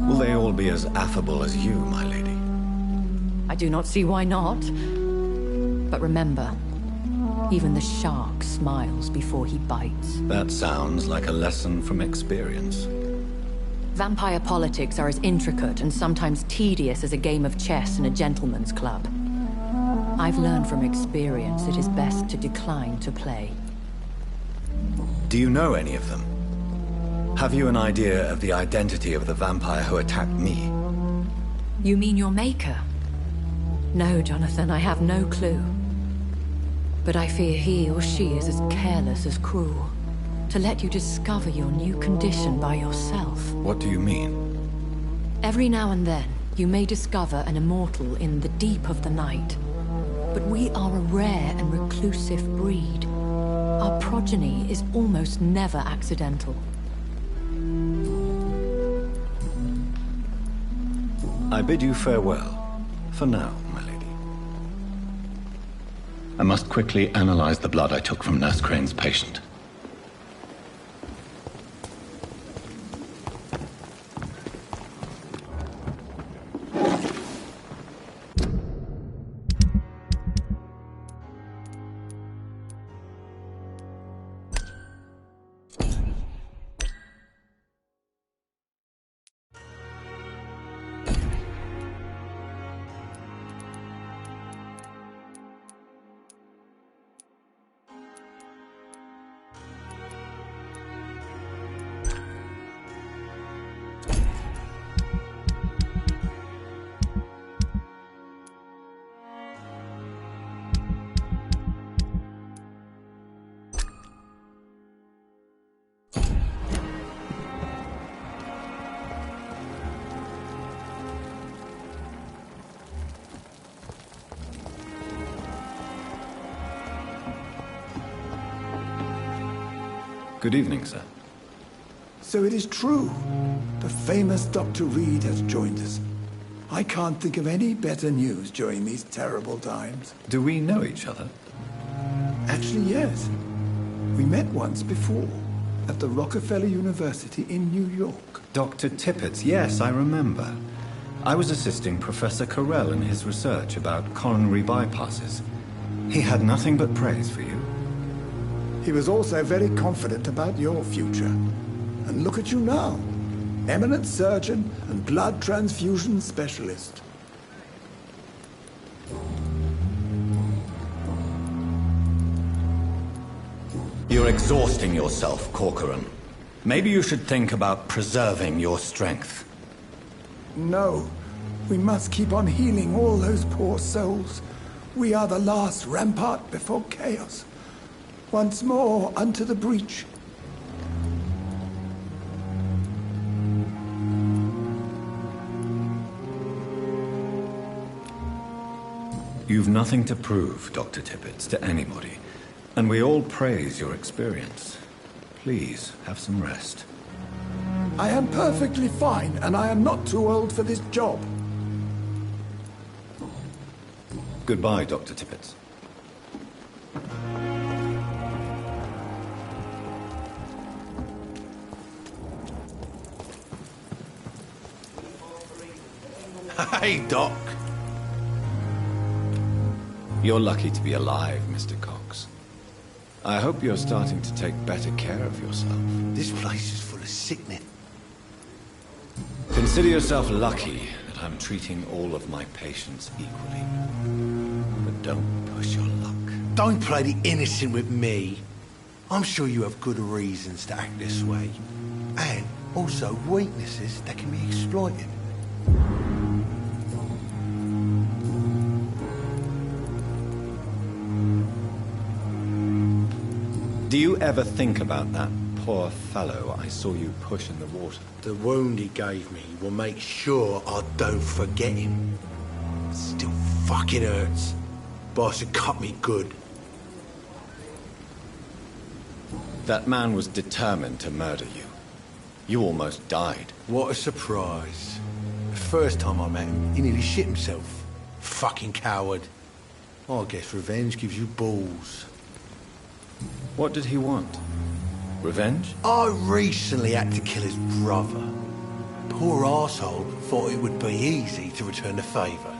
Will they all be as affable as you, my lady? I do not see why not. But remember, even the shark smiles before he bites. That sounds like a lesson from experience. Vampire politics are as intricate and sometimes tedious as a game of chess in a gentleman's club. I've learned from experience it is best to decline to play. Do you know any of them? Have you an idea of the identity of the vampire who attacked me? You mean your maker? No, Jonathan, I have no clue. But I fear he or she is as careless as cruel. To let you discover your new condition by yourself. What do you mean? Every now and then, you may discover an immortal in the deep of the night. But we are a rare and reclusive breed. Our progeny is almost never accidental. I bid you farewell. For now, my lady. I must quickly analyze the blood I took from Nurse Crane's patient. Good evening, sir. So it is true. The famous Dr. Reed has joined us. I can't think of any better news during these terrible times. Do we know each other? Actually, yes. We met once before, at the Rockefeller University in New York. Dr. Tippett, yes, I remember. I was assisting Professor Carell in his research about coronary bypasses. He had nothing but praise for you. He was also very confident about your future. And look at you now. Eminent surgeon and blood transfusion specialist. You're exhausting yourself, Corcoran. Maybe you should think about preserving your strength. No. We must keep on healing all those poor souls. We are the last rampart before chaos. Once more unto the breach. You've nothing to prove, Dr. Tippett, to anybody. And we all praise your experience. Please, have some rest. I am perfectly fine, and I am not too old for this job. Goodbye, Dr. Tippett. Hey, Doc. You're lucky to be alive, Mr. Cox. I hope you're starting to take better care of yourself. This place is full of sickening. Consider yourself lucky that I'm treating all of my patients equally. But don't push your luck. Don't play the innocent with me. I'm sure you have good reasons to act this way. And Also, weaknesses that can be exploited. Do you ever think about that poor fellow I saw you push in the water? The wound he gave me will make sure I don't forget him. Still fucking hurts. Bastard cut me good. That man was determined to murder you. You almost died. What a surprise. The first time I met him, he nearly shit himself. Fucking coward. I guess revenge gives you balls. What did he want? Revenge? I recently had to kill his brother. Poor arsehole thought it would be easy to return the favour.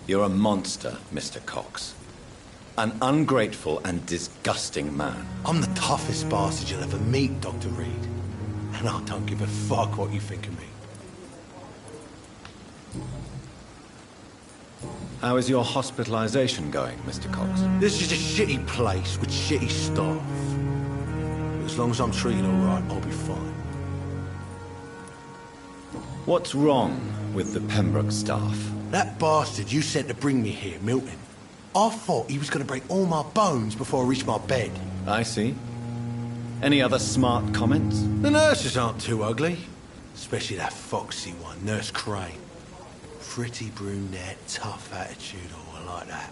You're a monster, Mr. Cox. An ungrateful and disgusting man. I'm the toughest bastard you'll ever meet, Dr. Reed. And I don't give a fuck what you think of me. How is your hospitalization going, Mr. Cox? This is a shitty place with shitty staff. But as long as I'm treated all right, I'll be fine. What's wrong with the Pembroke staff? That bastard you sent to bring me here, Milton. I thought he was going to break all my bones before I reached my bed. I see. Any other smart comments? The nurses aren't too ugly. Especially that foxy one, Nurse Crane. Pretty brunette, tough attitude, all like that.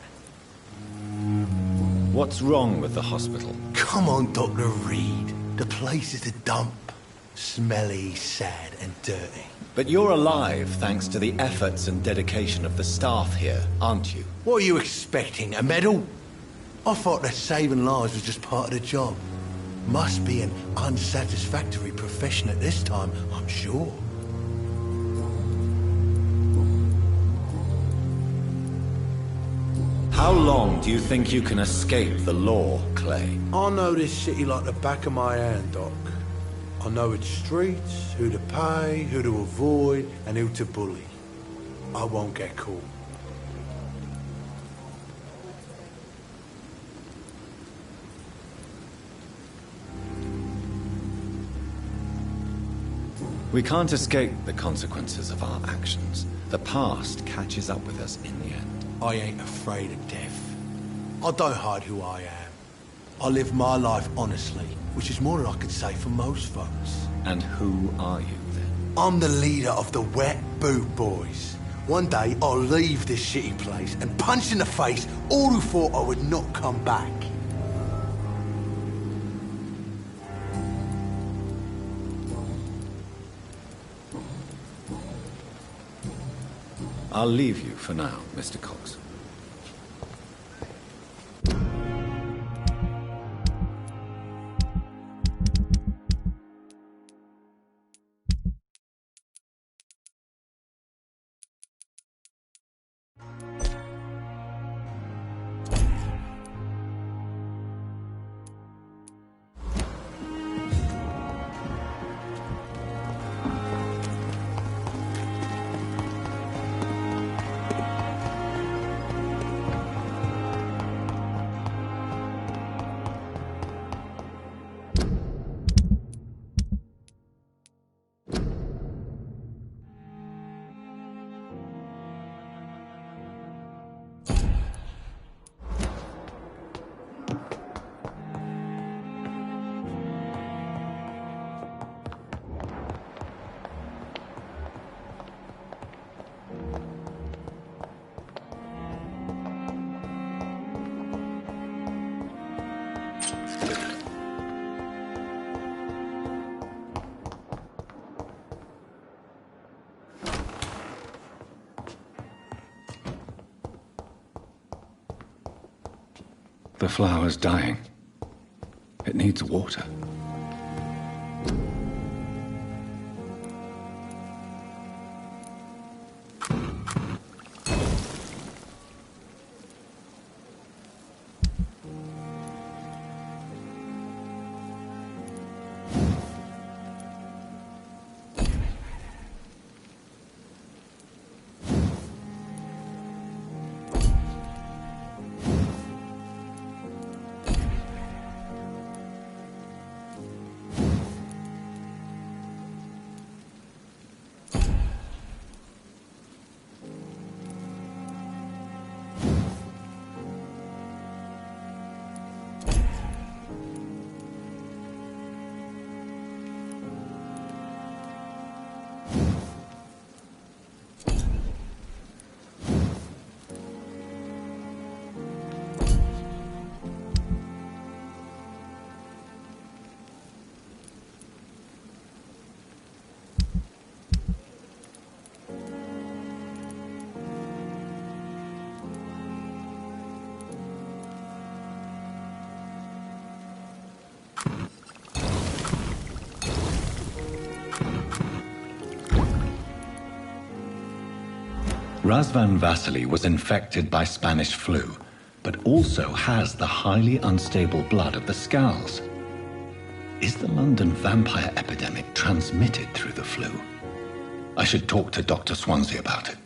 What's wrong with the hospital? Come on, Dr. Reed. The place is a dump. Smelly, sad, and dirty. But you're alive thanks to the efforts and dedication of the staff here, aren't you? What are you expecting, a medal? I thought that saving lives was just part of the job. Must be an unsatisfactory profession at this time, I'm sure. How long do you think you can escape the law, Clay? I know this city like the back of my hand, Doc. I know its streets, who to pay, who to avoid, and who to bully. I won't get caught. We can't escape the consequences of our actions. The past catches up with us in the end. I ain't afraid of death. I don't hide who I am. I live my life honestly, which is more than I could say for most folks. And who are you, then? I'm the leader of the Wet Boot Boys. One day, I'll leave this shitty place and punch in the face all who thought I would not come back. I'll leave you for now, Mr. Cox. The flower's dying. It needs water. Razvan Vasily was infected by Spanish flu, but also has the highly unstable blood of the Scows. Is the London vampire epidemic transmitted through the flu? I should talk to Dr. Swansea about it.